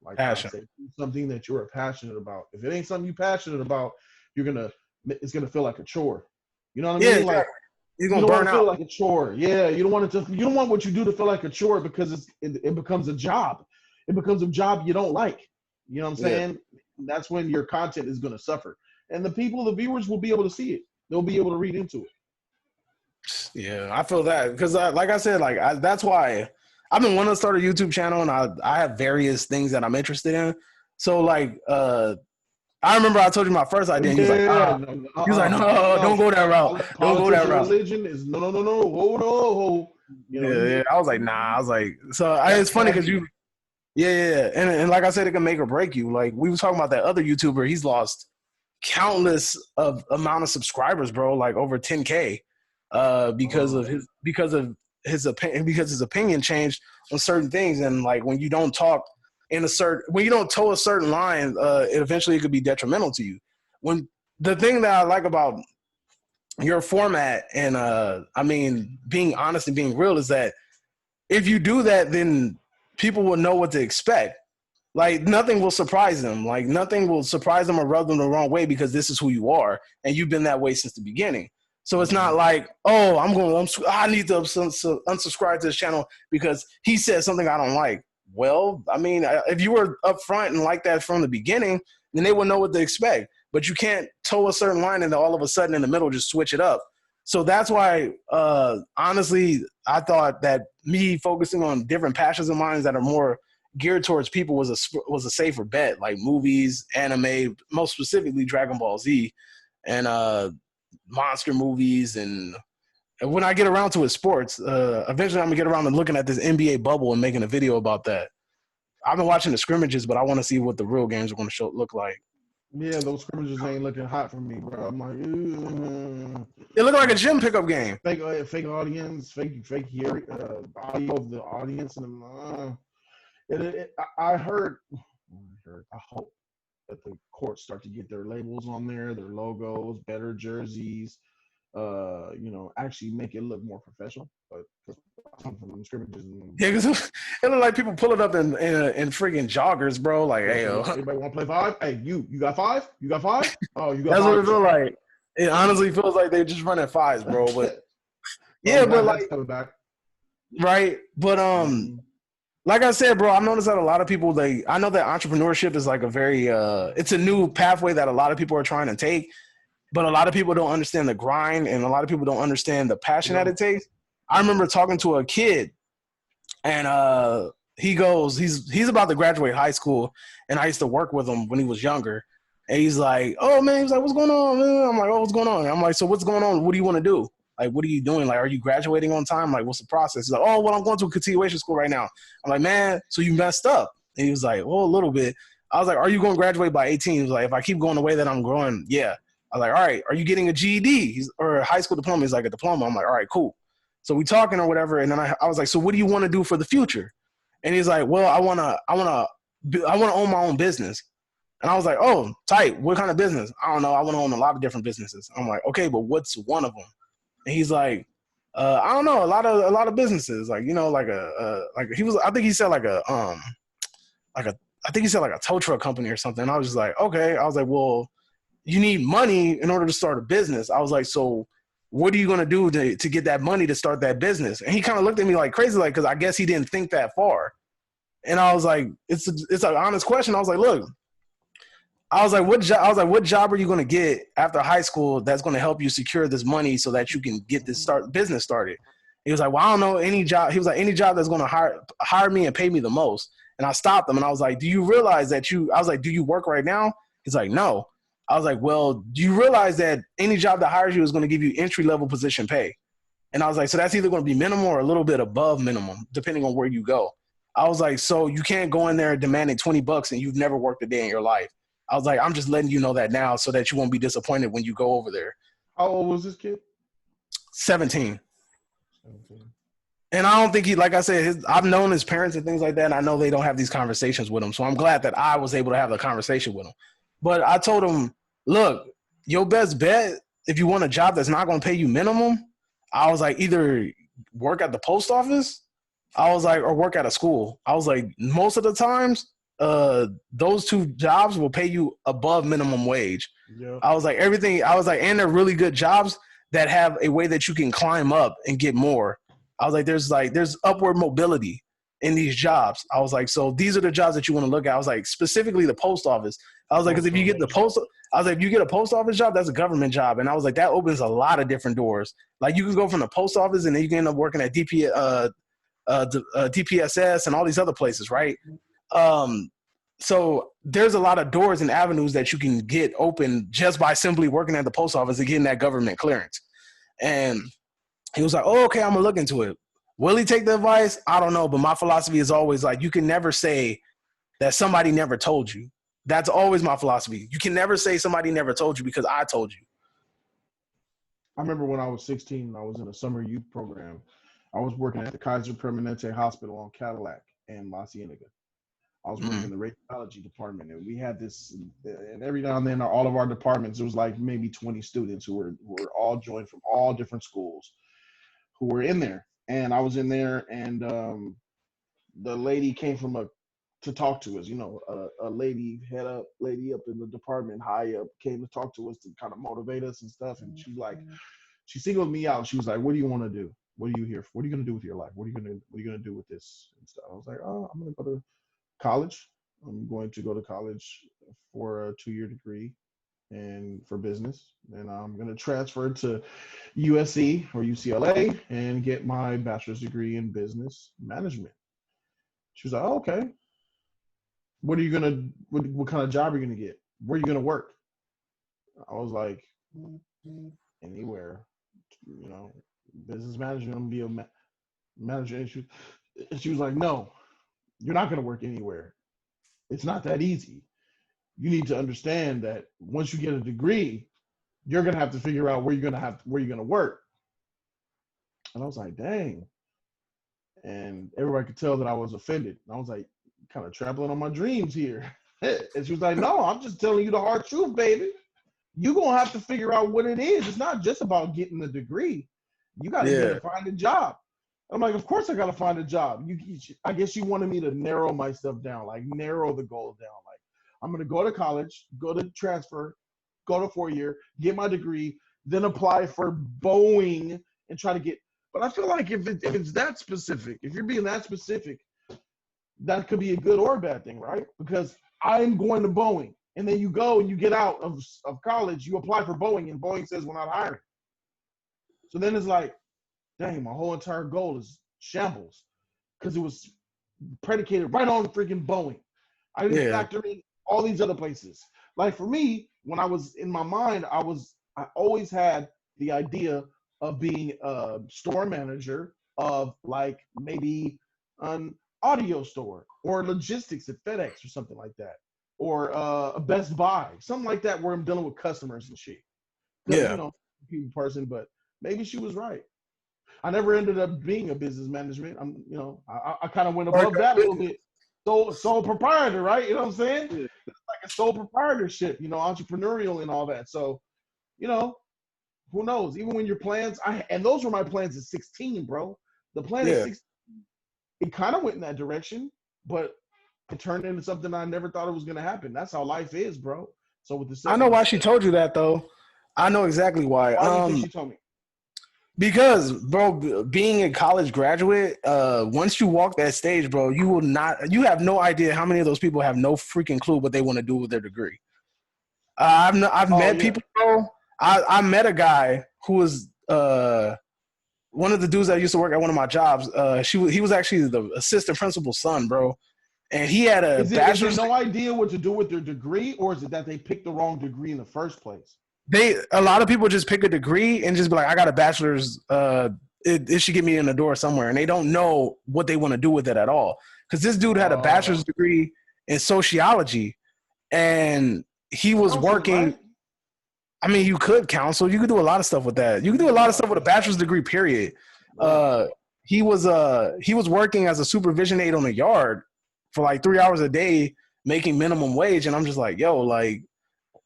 Like I Passion. said, something that you're passionate about. If it ain't something you're passionate about, it's gonna feel like a chore. You know what I Yeah, mean? Like exactly. You're you gonna don't want burn to feel out. like a chore. Yeah, you don't want what you do to feel like a chore because it becomes a job. It becomes a job you don't like. You know what I'm Yeah. saying? That's when your content is going to suffer. And the viewers will be able to see it. They'll be able to read into it. Yeah, I feel that because, like I said, that's why I've been wanting to start a YouTube channel, and I have various things that I'm interested in. So, I remember I told you my first idea, and you was like, Yeah, ah, no, he was like, no, no. don't go that route, don't go Politics that and route. religion is no. Hold on. You know, Yeah, yeah. I was like, nah. I was like, it's that's funny because heavy. yeah. And like I said, it can make or break you. Like we was talking about that other YouTuber, he's lost countless of amount of subscribers, bro, like over 10K, because of his opinion, because his opinion changed on certain things, and like when you don't talk when you don't toe a certain line, it could be detrimental to you. When the thing that I like about your format and I mean being honest and being real is that if you do that, then people will know what to expect. Like nothing will surprise them. Like nothing will surprise them or rub them the wrong way because this is who you are, and you've been that way since the beginning. So it's not Mhm. like, oh, I need to unsubscribe to this channel because he said something I don't like. Well, I mean, if you were upfront and like that from the beginning, then they would know what to expect. But you can't toe a certain line and then all of a sudden in the middle just switch it up. So that's why, honestly, I thought that me focusing on different passions of mine that are more geared towards people was a safer bet, like movies, anime, most specifically Dragon Ball Z, and monster movies, and when I get around to it, sports. Eventually, I'm gonna get around to looking at this NBA bubble and making a video about that. I've been watching the scrimmages, but I want to see what the real games are going to look like. Yeah, those scrimmages ain't looking hot for me, bro. I'm like, It looked like a like gym pickup game. fake audience, fake hearing, audio of the audience, and I heard, I hope that the courts start to get their labels on there, their logos, better jerseys, actually make it look more professional. But from scrimmages, Yeah, because it looked like people pull it up in freaking joggers, bro. Like, yeah, hey, yo, anybody want to play five? Hey, you got five? You got five? Oh, you got that's what five it feels too. like. It honestly feels like they just running fives, bro. But Oh, yeah, but glad that's like, coming back. right, but Mm-hmm. like I said, bro, I've noticed that a lot of people I know that entrepreneurship is like a very it's a new pathway that a lot of people are trying to take, but a lot of people don't understand the grind and a lot of people don't understand the They passion that don't. it takes. I They remember don't. talking to a kid and he's about to graduate high school and I used to work with him when he was younger. And he's like, "Oh man," he's like, "What's going on, man?" I'm like, "Oh, what's going on?" And I'm like, "So what's going on? What do you want to do? Like, what are you doing? Like, are you graduating on time? Like, what's the process?" He's like, "Oh, well, I'm going to a continuation school right now." I'm like, "Man, so you messed up?" And he was like, "Oh, a little bit." I was like, "Are you going to graduate by 18?" He was like, "If I keep going the way that I'm growing, yeah." I was like, "All right, are you getting a GED or a high school diploma?" He's like, "A diploma." I'm like, "All right, cool." So we talking or whatever, and then I was like, "So what do you want to do for the future?" And he's like, "Well, I wanna own my own business." And I was like, oh, tight. What kind of business? I don't know. I went on a lot of different businesses. I'm like, okay, but what's one of them? And he's like, I don't know, a lot of businesses, like, you know, like he was, I think he said I think he said like a tow truck company or something. And I was just like, okay. I was like, well, you need money in order to start a business. I was like, so what are you going to do to get that money to start that business? And he kind of looked at me like crazy, like, because I guess he didn't think that far. And I was like, it's an honest question. I was like, look, what job are you going to get after high school that's going to help you secure this money so that you can get this business started? He was like, well, I don't know any job. He was like, any job that's going to hire me and pay me the most. And I stopped him and I was like, do you realize that I was like, do you work right now? He's like, no. I was like, well, do you realize that any job that hires you is going to give you entry level position pay? And I was like, so that's either going to be minimum or a little bit above minimum, depending on where you go. I was like, so you can't go in there demanding $20 and you've never worked a day in your life. I was like, I'm just letting you know that now so that you won't be disappointed when you go over there. How old was this kid? 17. And I don't think like I said, I've known his parents and things like that, and I know they don't have these conversations with him. So I'm glad that I was able to have the conversation with him. But I told him, look, your best bet, if you want a job that's not going to pay you minimum, I was like, either work at the post office, I was like, or work at a school. I was like, most of the times, those two jobs will pay you above minimum wage. Yeah. I was like, and they're really good jobs that have a way that you can climb up and get more. I was like, there's upward mobility in these jobs. I was like, so these are the jobs that you want to look at. I was like, specifically the post office. I was like, because if you get if you get a post office job, that's a government job. And I was like, that opens a lot of different doors. Like you can go from the post office and then you can end up working at DPSS and all these other places, right? So there's a lot of doors and avenues that you can get open just by simply working at the post office and getting that government clearance. And he was like, oh, okay, I'm going to look into it. Will he take the advice? I don't know. But my philosophy is always like, you can never say that somebody never told you. That's always my philosophy. You can never say somebody never told you because I told you. I remember when I was 16, I was in a summer youth program. I was working at the Kaiser Permanente Hospital on Cadillac and La Cienega. I was working in the radiology department, and we had this, and every now and then, all of our departments, there was like maybe 20 students who were all joined from all different schools who were in there. And I was in there, and the lady came to talk to us, you know, a lady up in the department, high up, came to talk to us to kind of motivate us and stuff. And she singled me out. She was like, what do you want to do? What are you here for? What are you going to do with your life? What are you going to do with this and stuff? I was like, oh, I'm going to go to college. I'm going to go to college for a 2-year degree and for business. And I'm going to transfer to USC or UCLA and get my bachelor's degree in business management. She was like, oh, okay. What kind of job are you going to get? Where are you going to work? I was like, anywhere, you know, business management, I'm going to be a manager. And she was like, no, you're not going to work anywhere. It's not that easy. You need to understand that once you get a degree, you're going to have to figure out where you're going to work. And I was like, dang. And everybody could tell that I was offended. And I was like, kind of trampling on my dreams here. And she was like, no, I'm just telling you the hard truth, baby. You're going to have to figure out what it is. It's not just about getting the degree. You got to find a job. I'm like, of course I got to find a job. I guess you wanted me to narrow myself down, like narrow the goal down. Like I'm going to go to college, go to transfer, go to 4-year, get my degree, then apply for Boeing and try to get. But I feel like if it's that specific, if you're being that specific, that could be a good or a bad thing, right? Because I'm going to Boeing, and then you go and you get out of college, you apply for Boeing, and Boeing says we're not hiring. So then it's like, dang, my whole entire goal is shambles because it was predicated right on freaking Boeing. I didn't factor in all these other places. Like for me, when I was in my mind, I always had the idea of being a store manager of like maybe an audio store or logistics at FedEx or something like that, or a Best Buy, something like that where I'm dealing with customers and shit. Yeah, you know, people person, but maybe she was right. I never ended up being a business management. I kind of went above that a little bit. Sole proprietor, right? You know what I'm saying? It's like a sole proprietorship, entrepreneurial and all that. So, who knows? Even when your plans, and those were my plans at 16, bro. The plan at Yeah. 16, it kind of went in that direction, but it turned into something I never thought it was going to happen. That's how life is, bro. So with I know why she told you that though. I know exactly why. Why do you think she told me? Because, bro, being a college graduate, once you walk that stage, bro, you have no idea how many of those people have no freaking clue what they want to do with their degree. I've met people, bro. I met a guy who was one of the dudes that used to work at one of my jobs. He was actually the assistant principal's son, bro. And he had a bachelor's. Is it no idea what to do with their degree, or is it that they picked the wrong degree in the first place? A lot of people just pick a degree and just be like, I got a bachelor's. It should get me in the door somewhere, and they don't know what they want to do with it at all. Because this dude had a bachelor's degree in sociology, and he was working. Right? I mean, you could counsel. You could do a lot of stuff with that. You could do a lot of stuff with a bachelor's degree. Period. He was working as a supervision aide on a yard for like 3 hours a day, making minimum wage, and I'm just like, yo, like,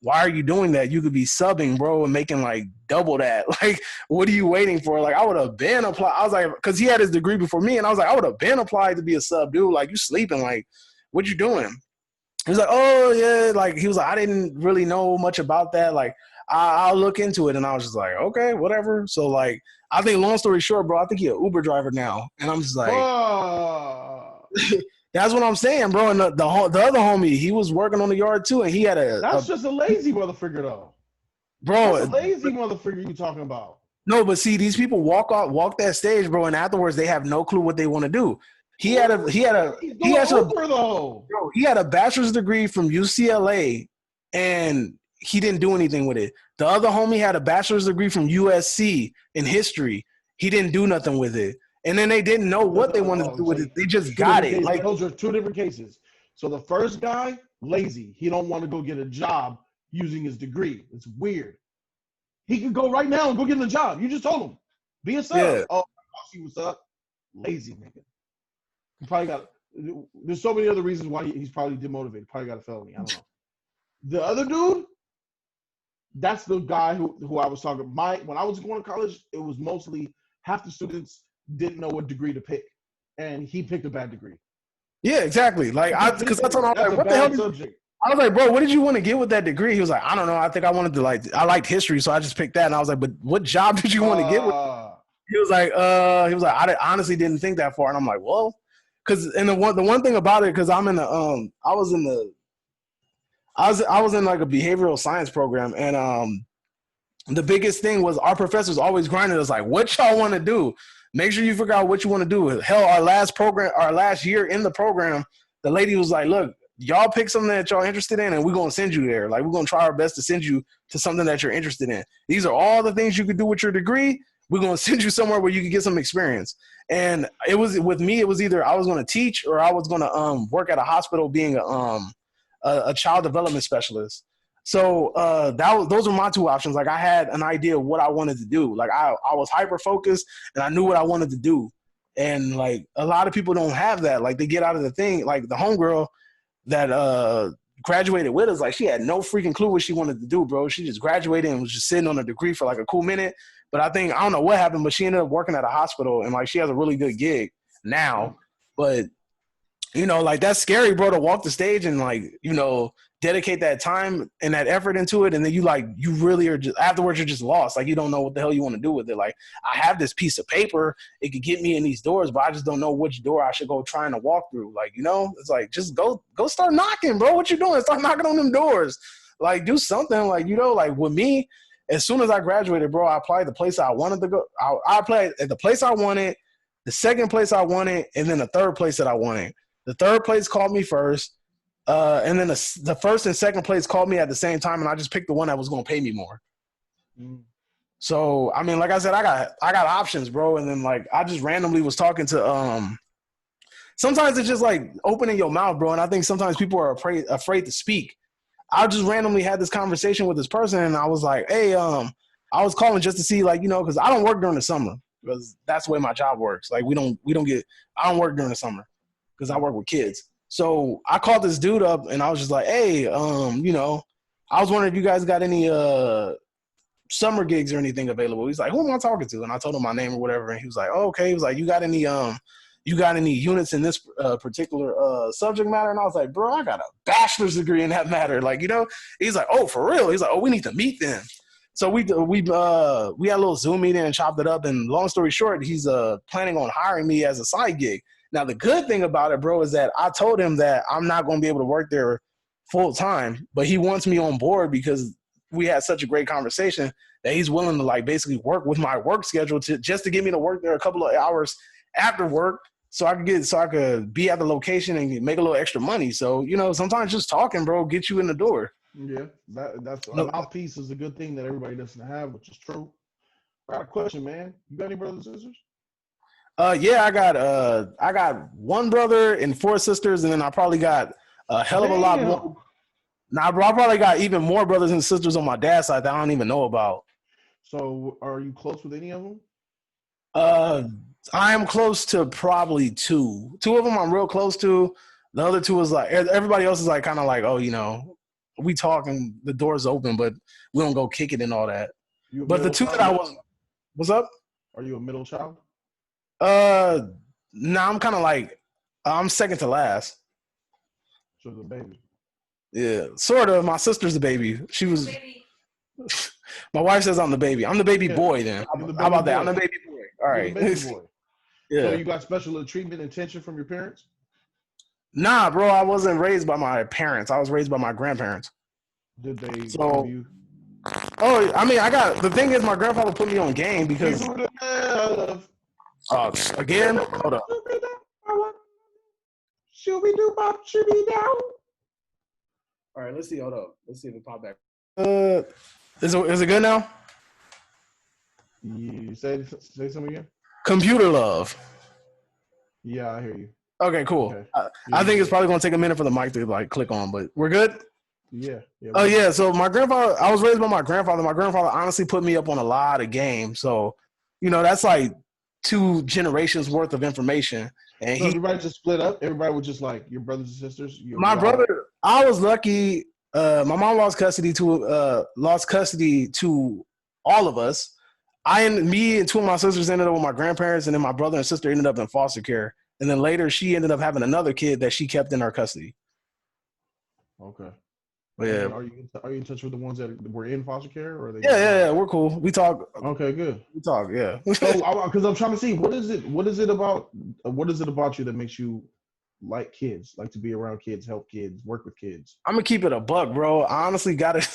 why are you doing that? You could be subbing, bro, and making like double that. Like, what are you waiting for? Like, I would have been applied. I was like, because he had his degree before me, and I was like, I would have been applied to be a sub, dude. Like, you sleeping? Like, what you doing? He was like, oh yeah. Like, he was like, I didn't really know much about that. Like, I'll look into it. And I was just like, okay, whatever. So like, I think long story short, bro, I think he's an Uber driver now. And I'm just like, that's what I'm saying, bro. And the other homie, he was working on the yard too, and he had That's just a lazy motherfucker, though. Bro, that's a lazy motherfucker you talking about. No, but see, these people walk that stage, bro, and afterwards they have no clue what they want to do. He had a bachelor's degree from UCLA, and he didn't do anything with it. The other homie had a bachelor's degree from USC in history. He didn't do nothing with it. And then they didn't know what they wanted to do with it. They just got it. Like, those are two different cases. So the first guy, lazy. He don't want to go get a job using his degree. It's weird. He could go right now and go get a job. You just told him. Be a sub. Yeah. Oh, I'll see what's up. Lazy nigga. He probably got – there's so many other reasons why he's probably demotivated. Probably got a felony. I don't know. The other dude, that's the guy who I was talking about. When I was going to college, it was mostly half the students – didn't know what degree to pick, and he picked a bad degree. Yeah, exactly. Like, because I told him, like, what the hell? I was like, bro, what did you want to get with that degree? He was like, I don't know. I think I wanted to I liked history, so I just picked that. And I was like, but what job did you want to get with? He was like, I honestly didn't think that far. And I'm like, well, because the one thing about it, because I'm in the I was in like a behavioral science program, and the biggest thing was our professors always grinded us like, what y'all want to do? Make sure you figure out what you want to do. Hell, our last year in the program, the lady was like, look, y'all pick something that y'all interested in, and we're going to send you there. Like, we're going to try our best to send you to something that you're interested in. These are all the things you could do with your degree. We're going to send you somewhere where you can get some experience. And it was, with me, it was either I was going to teach or I was going to work at a hospital being a child development specialist. So those were my two options. Like, I had an idea of what I wanted to do. Like, I was hyper focused and I knew what I wanted to do. And like, a lot of people don't have that. Like, they get out of the thing. Like, the homegirl that graduated with us, like, she had no freaking clue what she wanted to do, bro. She just graduated and was just sitting on a degree for like a cool minute. But I don't know what happened, but she ended up working at a hospital, and like, she has a really good gig now. But like, that's scary, bro, to walk the stage and like, dedicate that time and that effort into it, and then you really are just, afterwards you're just lost. Like, you don't know what the hell you want to do with it. Like, I have this piece of paper, it could get me in these doors, but I just don't know which door I should go trying to walk through. Like, it's like, just go start knocking, bro. What you doing? Start knocking on them doors. Like, do something. Like, like with me, as soon as I graduated, bro, I applied the place I wanted to go. I applied at the place I wanted, the second place I wanted, and then the third place that I wanted. The third place called me first. And then the first and second place called me at the same time, and I just picked the one that was going to pay me more. So, I mean, like I said, I got options, bro. And then like, I just randomly was talking to sometimes it's just like opening your mouth, bro. And I think sometimes people are afraid to speak. I just randomly had this conversation with this person, and I was like, hey, I was calling just to see, like, because I don't work during the summer, because that's the way my job works. Like, I don't work during the summer because I work with kids. So I called this dude up and I was just like, hey, you know, I was wondering if you guys got any summer gigs or anything available. He's like, who am I talking to? And I told him my name or whatever. And he was like, oh, okay. He was like, you got any units in this particular subject matter? And I was like, bro, I got a bachelor's degree in that matter. Like, you know, he's like, oh, for real? He's like, oh, we need to meet then. So we had a little Zoom meeting and chopped it up. And long story short, he's planning on hiring me as a side gig. Now, the good thing about it, bro, is that I told him that I'm not going to be able to work there full time, but he wants me on board because we had such a great conversation that he's willing to like basically work with my work schedule just to get me to work there a couple of hours after work so I could be at the location and make a little extra money. So, you know, sometimes just talking, bro, get you in the door. Yeah, that's a mouthpiece is a good thing that everybody doesn't have, which is true. I got a question, man. You got any brothers and sisters? Yeah, I got one brother and 4 sisters, and then I probably got a hell of a lot more. Nah, bro, I probably got even more brothers and sisters on my dad's side that I don't even know about. So, are you close with any of them? I am close to probably 2. 2 of them I'm real close to. The other 2 is like everybody else is like kind of like, oh, you know, we talk and the door's open, but we don't go kick it and all that. But the 2 that I was, what's up? Are you a middle child? Nah, I'm kind of like I'm second to last. So the baby. Yeah, sort of. My sister's the baby. She was. My wife says I'm the baby. I'm the baby boy. Then how about that? I'm the baby boy. All right. Baby boy. Yeah. So you got special treatment and attention from your parents? Nah, bro. I wasn't raised by my parents. I was raised by my grandparents. Did they give you? Oh, I mean, the thing is, my grandfather put me on game because. Again, hold up. All right, let's see. Hold up. Let's see if it popped back. Is it good now? You say something again? Computer love. Yeah, I hear you. Okay, cool. Okay. I think it's probably going to take a minute for the mic to like click on, but we're good? Yeah. Oh, yeah. So my grandfather, I was raised by my grandfather. My grandfather honestly put me up on a lot of games. So, you know, that's like 2 generations worth of information. And so everybody just split up? Everybody was just like your brothers and sisters? My brother, I was lucky. My mom lost custody to all of us. Me and 2 of my sisters ended up with my grandparents, and then my brother and sister ended up in foster care. And then later she ended up having another kid that she kept in her custody. Okay. But yeah. Are you in touch with the ones that were in foster care, or are they? Yeah, we're cool. We talk. Okay, good. We talk, yeah. So, because I'm trying to see what is it about you that makes you like kids, like to be around kids, help kids, work with kids? I'm gonna keep it a buck, bro. I honestly got it.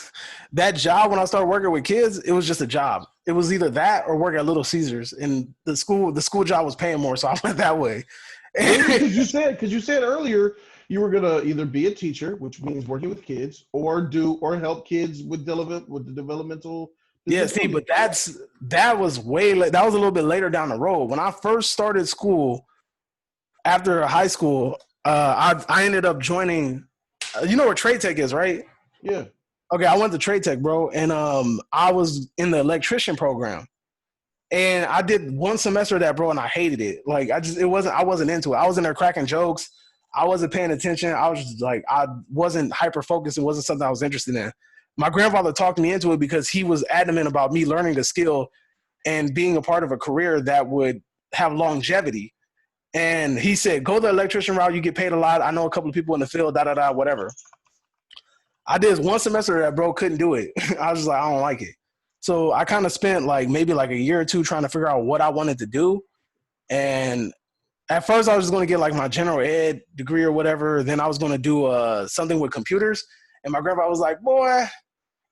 That job when I started working with kids, it was just a job. It was either that or work at Little Caesars, and the school job was paying more, so I went that way. Because you said earlier you were gonna either be a teacher, which means working with kids, or help kids with the developmental. Yeah, see, but that was way late. That was a little bit later down the road. When I first started school, after high school, I ended up joining. You know where Trade Tech is, right? Yeah. Okay, I went to Trade Tech, bro, and I was in the electrician program. And I did 1 semester of that, bro, and I hated it. Like I wasn't into it. I was in there cracking jokes. I wasn't paying attention. I was just like, I wasn't hyper focused. It wasn't something I was interested in. My grandfather talked me into it because he was adamant about me learning the skill and being a part of a career that would have longevity. And he said, go the electrician route. You get paid a lot. I know a couple of people in the field, whatever. I did 1 semester of that, bro. Couldn't do it. I was just like, I don't like it. So I kind of spent maybe a year or 2 trying to figure out what I wanted to do. And at first I was just going to get my general ed degree or whatever. Then I was going to do something with computers. And my grandpa was like, boy,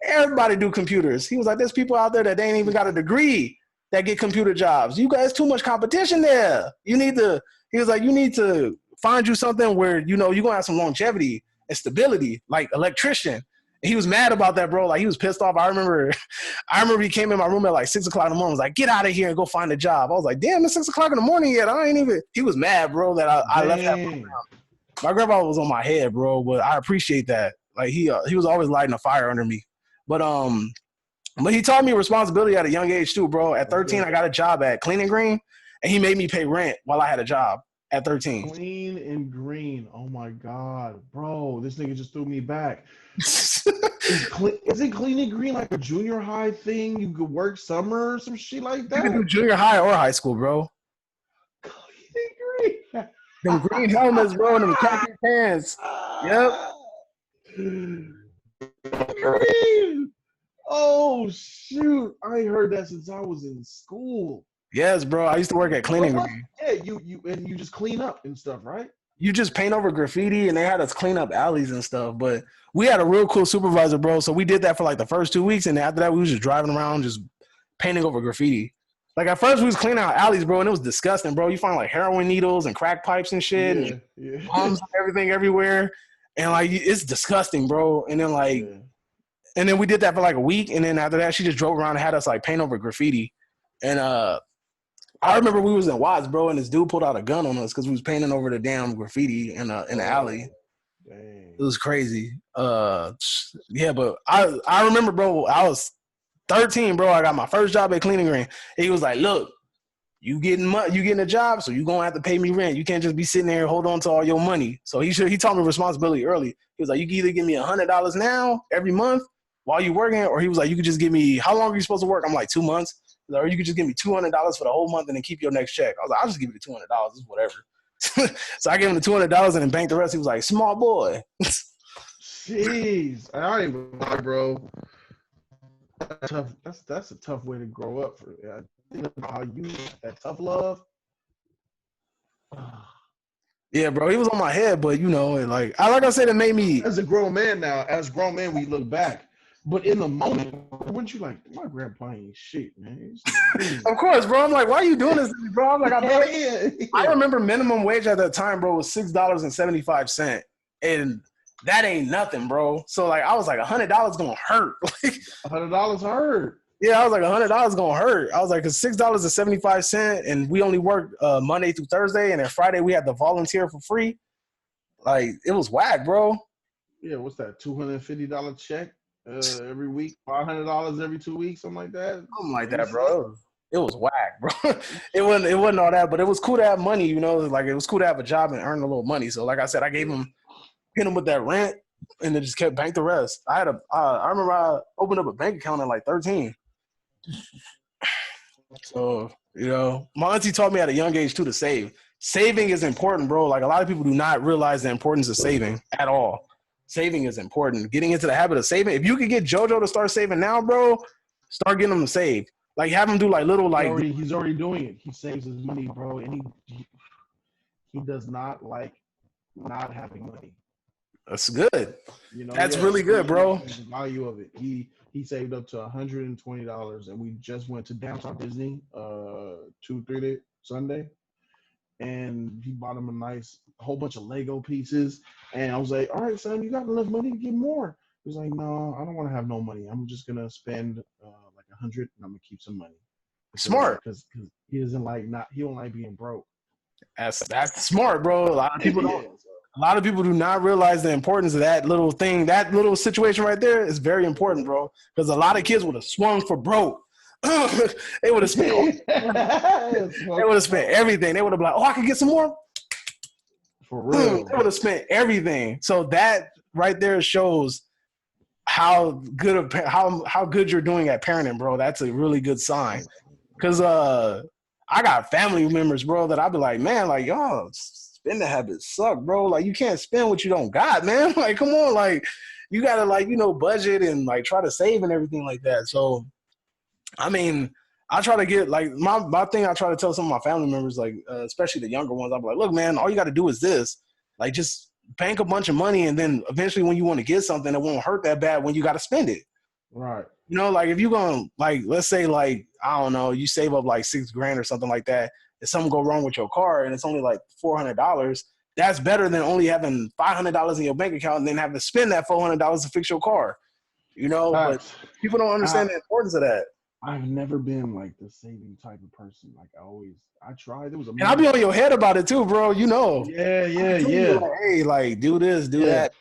everybody do computers. He was like, there's people out there that they ain't even got a degree that get computer jobs. You guys, too much competition there. He was like, you need to find you something where, you know, you're going to have some longevity and stability, like electrician. And he was mad about that, bro. He was pissed off. I remember he came in my room at 6 o'clock in the morning. Was like, get out of here and go find a job. I was like, damn, it's 6 o'clock in the morning yet. He was mad, bro, that I left that program. My grandpa was on my head, bro, but I appreciate that. He was always lighting a fire under me. But he taught me responsibility at a young age too, bro. At 13, I got a job at Clean and Green, and he made me pay rent while I had a job. at 13. Clean and green. Oh my god, bro! This nigga just threw me back. Isn't clean and green like a junior high thing? You could work summer or some shit like You can do that. junior high or high school, bro. Clean and Them green helmets, bro, and them khaki pants. Yep. green. Green. Oh shoot! I ain't heard that since I was in school. Yes, bro. I used to work at Cleaning Green. Yeah, you just clean up and stuff, right? You just paint over graffiti, and they had us clean up alleys and stuff. But we had a real cool supervisor, bro. So we did that for like the first 2 weeks, and after that, we was just driving around, just painting over graffiti. Like at first, we was cleaning out alleys, bro, and it was disgusting, bro. You find like heroin needles and crack pipes and shit, and bombs and everything everywhere, and like it's disgusting, bro. And then and then we did that for like a week, and then after that, she just drove around and had us like paint over graffiti, and I remember we was in Watts, bro, and this dude pulled out a gun on us because we was painting over the damn graffiti in the alley. Dang. It was crazy. Yeah, but I remember, bro, I was 13, bro. I got my first job at Cleaning Green. He was like, look, you getting a job, so you gonna have to pay me rent. You can't just be sitting there and hold on to all your money. So he taught me responsibility early. He was like, you can either give me $100 now every month while you working, or he was like, you could just give me, how long are you supposed to work? I'm like, 2 months. Or you could just give me $200 for the whole month and then keep your next check. I was like, I'll just give you the $200. It's whatever. So I gave him the $200 and then banked the rest. He was like, small boy. Jeez, I ain't even lie, bro. Tough. That's a tough way to grow up. Think about how you that tough love. Yeah, bro, he was on my head, but you know, like I said, it made me. As a grown man now, we look back. But in the moment, weren't you like, my grandpa ain't shit, man? Of course, bro. I'm like, why are you doing this to me, bro? I'm like, I remember minimum wage at that time, bro, was $6.75. And that ain't nothing, bro. So like I was like $100 gonna hurt. $100 hurt. Yeah, I was like $100 gonna hurt. I was like, cause $6.75, and we only worked Monday through Thursday, and then Friday we had to volunteer for free. Like it was whack, bro. Yeah, what's that? $250 check every week, $500 every 2 weeks, something like that. Something like that, bro. It was whack, bro. It wasn't all that, but it was cool to have money, you know. Like it was cool to have a job and earn a little money. So like I said, I hit him with that rent, and then just kept bank the rest. I remember I opened up a bank account at like 13. So, you know, my auntie taught me at a young age too to save. Saving is important, bro. Like a lot of people do not realize the importance of saving at all. Saving is important. Getting into the habit of saving. If you could get JoJo to start saving now, bro, start getting him to save. Like have him do like little like. He's already doing it. He saves his money, bro, and he does not like not having money. That's good. You know, that's really good, bro. The value of it. He saved up to $120, and we just went to downtown Disney 2-3 day Sunday, and he bought him a whole bunch of Lego pieces. And I was like, all right, son, you got enough money to get more? He was like, no, I don't want to have no money. I'm just gonna spend like $100, and I'm gonna keep some money. Smart, because he doesn't like he don't like being broke. That's smart, bro. A lot of people don't. A lot of people do not realize the importance of that little thing. That little situation right there is very important, bro. Because a lot of kids would have swung for broke. They would have spent. They would have spent everything. They would have been like, "Oh, I could get some more." For real, they would have spent everything. So that right there shows how good how good you're doing at parenting, bro. That's a really good sign. Because I got family members, bro, that I'd be like, man, like y'all. Spending habits suck, bro. Like you can't spend what you don't got, man. Like come on, like you gotta like budget and like try to save and everything like that. So, I mean, I try to get like my thing. I try to tell some of my family members, like especially the younger ones. I'm like, look, man, all you got to do is this. Like just bank a bunch of money, and then eventually, when you want to get something, it won't hurt that bad when you got to spend it. Right. You know, like if you're gonna like, let's say like I don't know, you save up like $6,000 or something like that. If something go wrong with your car and it's only like $400, that's better than only having $500 in your bank account and then having to spend that $400 to fix your car. You know, but people don't understand the importance of that. I've never been like the saving type of person. Like I tried. There was and I'll be on your head about it too, bro. You know. Yeah. Like, hey, like do this, do that.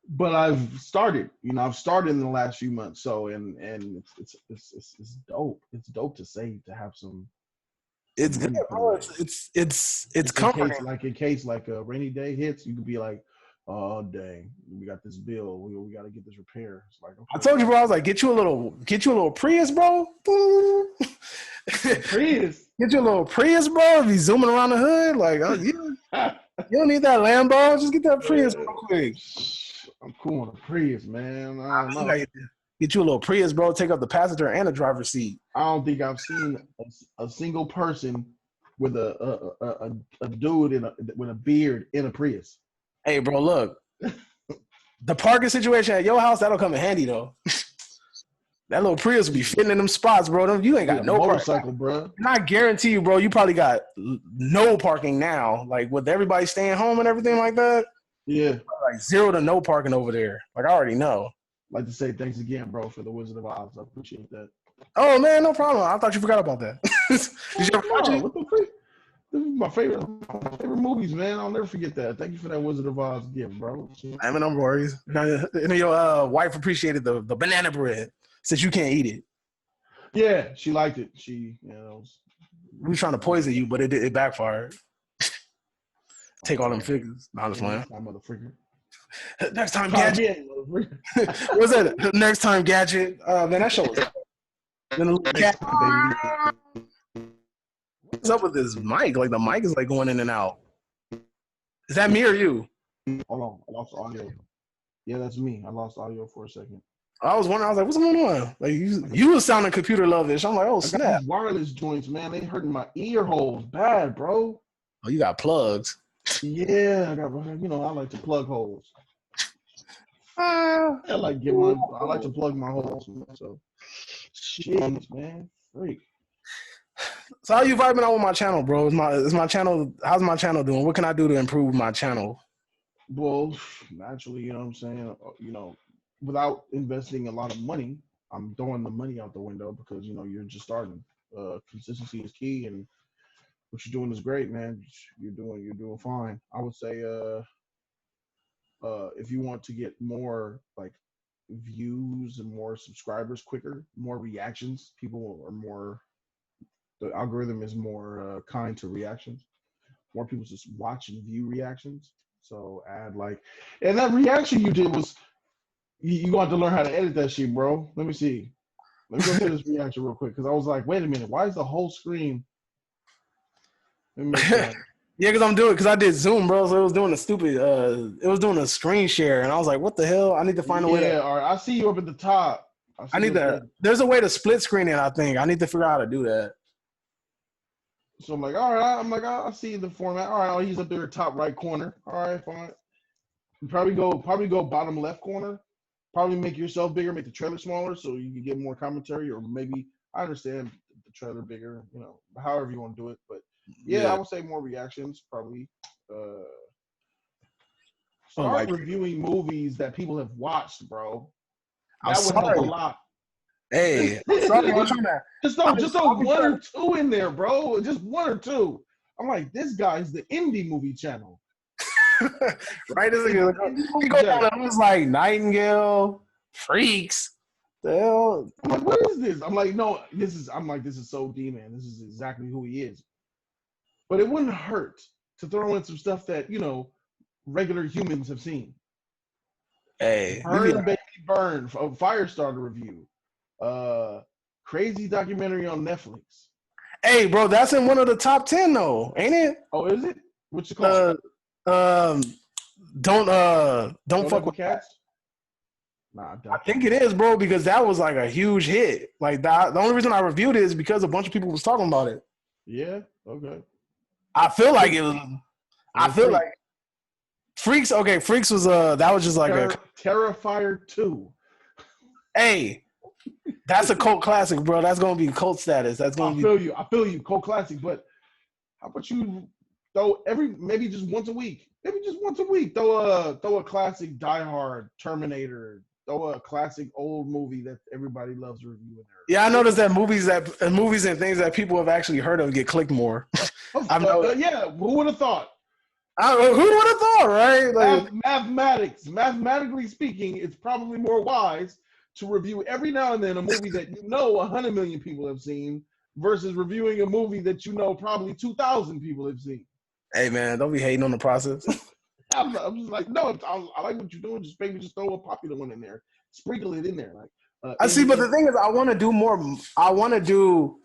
But I've started. You know, I've started in the last few months. So and it's dope. It's dope to save, to have some It's good, bro. It's Just in case, comforting. like a rainy day hits, you could be like, oh dang, we got this bill. We got to get this repair. It's like, I okay, told you, bro. I was like, get you a little Prius, bro. Prius. Get you a little Prius, bro. Be zooming around the hood, like, oh, you don't need that Lambo. Just get that Prius real quick. I'm cool on a Prius, man. I don't know. Get you a little Prius, bro. Take up the passenger and the driver's seat. I don't think I've seen a single person with a dude with a beard in a Prius. Hey, bro, look. The parking situation at your house, that'll come in handy, though. That little Prius will be fitting in them spots, bro. You ain't got no motorcycle, bro. And I guarantee you, bro, you probably got no parking now. Like, with everybody staying home and everything like that. Yeah. Like, 0 to no parking over there. Like, I already know. Like to say thanks again, bro, for the Wizard of Oz. I appreciate that. Oh, man, no problem. I thought you forgot about that. Did you ever watch it? This is my favorite movies, man. I'll never forget that. Thank you for that Wizard of Oz gift, bro. I mean, no worries. And your wife appreciated the banana bread since you can't eat it. Yeah, she liked it. We were trying to poison you, but it backfired. Take all them figures. No, I'm just playing. Motherfucker. Next time, Gadget. What's that? Next time, Gadget. Man, that show was. What's up with this mic? Like, the mic is like going in and out. Is that me or you? Hold on, I lost audio. Yeah, that's me. I lost audio for a second. I was wondering. I was like, "What's going on?" Like, you was sounding computer love-ish. I'm like, "Oh snap!" I got these wireless joints, man. They hurting my ear holes bad, bro. Oh, you got plugs. Yeah, I got. I like to plug holes. I like to plug my holes. So, shit, man, freak. So how you vibing out with my channel, bro? Is my channel? How's my channel doing? What can I do to improve my channel? Well, naturally, you know what I'm saying. Without investing a lot of money, I'm throwing the money out the window because you're just starting. Consistency is key, and what you're doing is great, man. You're doing fine. I would say, if you want to get more like views and more subscribers quicker, more reactions, people are more. The algorithm is more kind to reactions. More people just watch and view reactions. So add and that reaction you did was. You got to learn how to edit that shit, bro. Let me see. Let me go through this reaction real quick because I was like, wait a minute, why is the whole screen? Yeah, because I did Zoom, bro. So it was doing it was doing a screen share, and I was like, what the hell? I need to find a way. Yeah, all right. I see you up at the top. There's a way to split screen it. I think I need to figure out how to do that. So I'm like, all right. I see the format. All right, oh, he's up there, top right corner. All right, fine. Probably go bottom left corner. Probably make yourself bigger, make the trailer smaller so you can get more commentary, or maybe I understand the trailer bigger, however you want to do it. But yeah. I would say more reactions, probably. Start reviewing movies that people have watched, bro. That would help a lot. Hey, just throw one or two in there, bro. Just one or two. I'm like, this guy's the indie movie channel. Right? It was like Nightingale, Freaks. The hell? I'm like, what is this? I'm like, no, this is so D, man. This is exactly who he is. But it wouldn't hurt to throw in some stuff that, regular humans have seen. Hey. Burn Baby Burn, a Firestarter review. Crazy documentary on Netflix. Hey, bro, that's in one of the top 10 though, ain't it? Oh, is it? What's it called? Don't fuck with cats. Nah, I think it is, bro, because that was like a huge hit. Like the only reason I reviewed it is because a bunch of people was talking about it. Yeah. Okay. I feel like it was. I feel like Freaks. Okay, Freaks was that was just like a Terrifier 2. Hey, that's a cult classic, bro. That's gonna be cult status. That's gonna be. I feel you, cult classic. But how about you? Throw maybe just once a week. Throw a classic Die Hard, Terminator. Throw a classic old movie that everybody loves reviewing. Yeah, I noticed that movies and things that people have actually heard of get clicked more. Yeah, who would have thought? Who would have thought, right? Like, mathematically speaking, it's probably more wise to review every now and then a movie that 100 million people have seen versus reviewing a movie that you know probably 2,000 people have seen. Hey man, don't be hating on the process. I'm just like, no, I like what you're doing. Just maybe just throw a popular one in there, sprinkle it in there. Like, I see, but the thing is, I want to do more. I want to do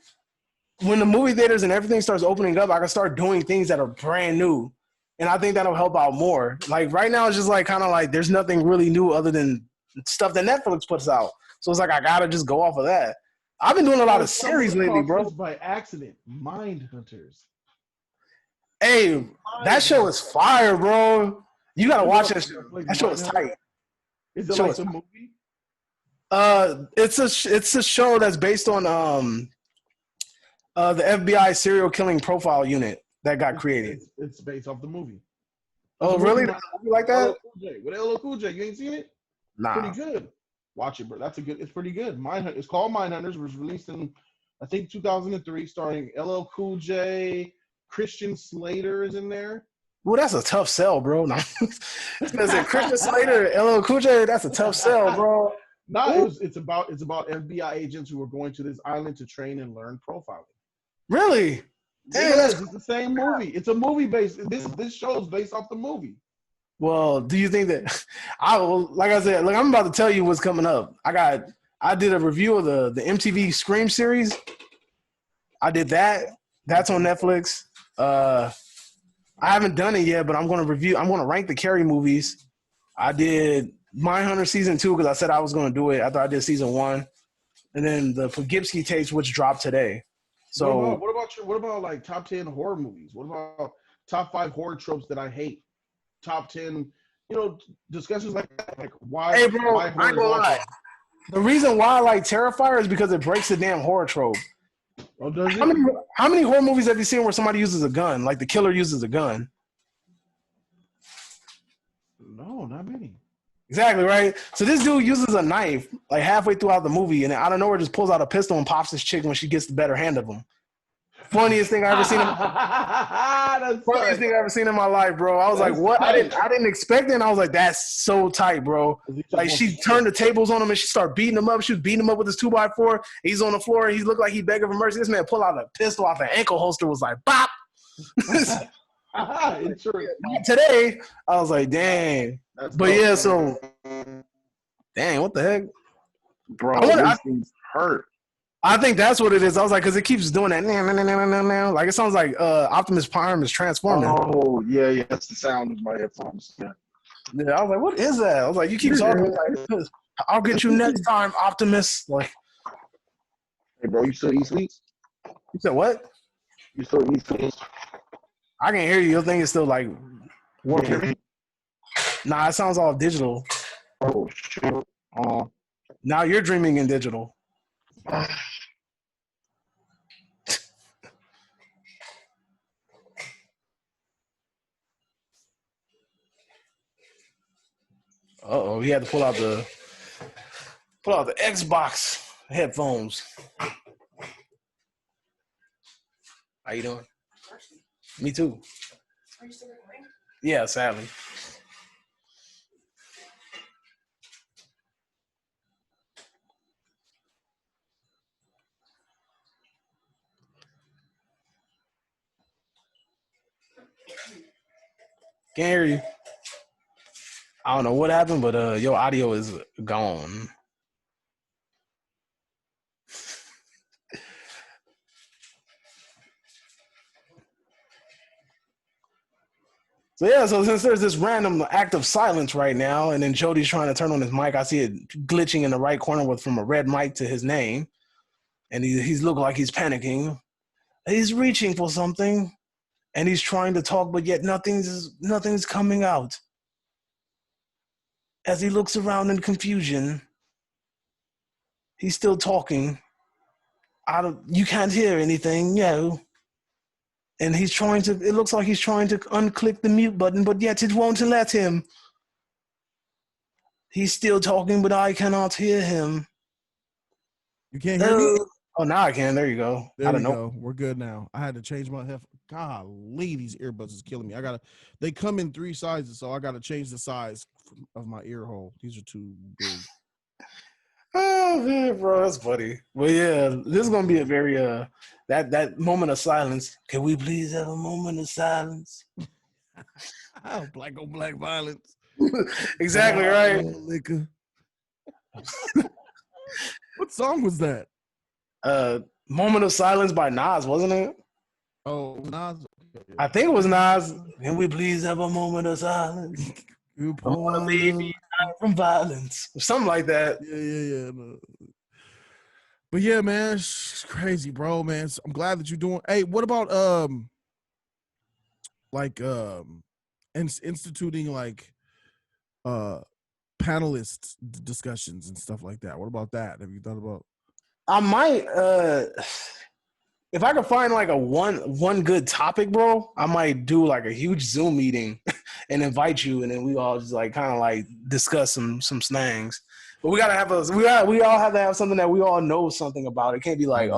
when the movie theaters and everything starts opening up. I can start doing things that are brand new, and I think that'll help out more. Like right now, it's just like kind of like there's nothing really new other than stuff that Netflix puts out. So it's like I gotta just go off of that. I've been doing a lot of series lately, bro. By accident, Mind Hunters. Hey, that show is fire, bro. You gotta watch that show. That show is tight. Is it like a movie? It's a show that's based on the FBI serial killing profile unit that got created. It's based off the movie. Oh, really? Movie like that? With LL Cool J. You ain't seen it? Nah. Pretty good. Watch it, bro. It's pretty good. It's called Mindhunters. It was released in, I think, 2003, starring LL Cool J. Christian Slater is in there. Well, that's a tough sell, bro. No. Christian Slater, LL Cool J, that's a tough sell, bro. No, it's about FBI agents who are going to this island to train and learn profiling. Really? It's the same movie. It's a movie based. This show is based off the movie. Well, do you think that like I said, I'm about to tell you what's coming up. I did a review of the MTV Scream series. I did that. That's on Netflix. I haven't done it yet, but I'm going to rank the Carrie movies. I did Mindhunter season 2 because I said I was going to do it after I did season 1, and then the Poughkeepsie tapes, which dropped today. So what about like top 10 horror movies? What about top 5 horror tropes that I hate? Top 10, discussions like that. Like why? Hey, bro, I ain't gonna lie. The reason why I like Terrifier is because it breaks the damn horror trope. Oh, does it? How many horror movies have you seen where somebody uses a gun, like the killer uses a gun? No, not many. Exactly, right? So this dude uses a knife like halfway throughout the movie, and then out of nowhere just pulls out a pistol and pops this chick when she gets the better hand of him. Funniest thing I ever seen. Funniest thing I ever seen in my life, bro. I was like, what? I didn't expect it, and I was like, that's so tight, bro. Like she turned the tables on him and she started beating him up. She was beating him up with his 2x4. He's on the floor. He looked like he begging for mercy. This man pulled out a pistol off the ankle holster. Was like, bop. Today, I was like, dang. But yeah, so dang, what the heck, bro? This thing's hurt. I think that's what it is. I was like, because it keeps doing that. Like it sounds like Optimus Prime is transforming. Oh yeah, that's the sound of my headphones. Yeah, I was like, what is that? I was like, you keep talking like, I'll get you next time, Optimus. Like, hey, bro, you still eat sweets? You said what? You still eat sweets? I can hear you. Your thing is still like working. Nah, it sounds all digital. Oh shit! Now you're dreaming in digital. Uh-oh, he had to pull out the Xbox headphones. How you doing? Me too. Are you still recording? Yeah, sadly. Can't hear you. I don't know what happened, but your audio is gone. So since there's this random act of silence right now, and then Jody's trying to turn on his mic, I see it glitching in the right corner from a red mic to his name, and he's looking like he's panicking. He's reaching for something, and he's trying to talk, but yet nothing's coming out. As he looks around in confusion, he's still talking. You can't hear anything, no. And it looks like he's trying to unclick the mute button, but yet it won't let him. He's still talking, but I cannot hear him. You can't hear me? Oh, now I can. There you go. There we go. We're good now. I had to change my headphones. Golly, these earbuds is killing me. They come in 3 sizes, so I gotta change the size of my ear hole. These are too big. Oh man, bro, that's funny. But yeah, this is gonna be a very that moment of silence. Can we please have a moment of silence? Black on black violence. Exactly right. Liquor. What song was that? Moment of silence by Nas, wasn't it? Oh, Nas. I think it was Nas. Can we please have a moment of silence? You I want to leave me from violence, or something like that. Yeah. No. But yeah, man, it's crazy, bro, man. So I'm glad that you're doing. Hey, what about instituting like panelists discussions and stuff like that? What about that? Have you thought about? I might if I could find like a one good topic, bro, I might do like a huge Zoom meeting and invite you, and then we all just like kind of like discuss some things. But we gotta have we all have to have something that we all know something about. It can't be like,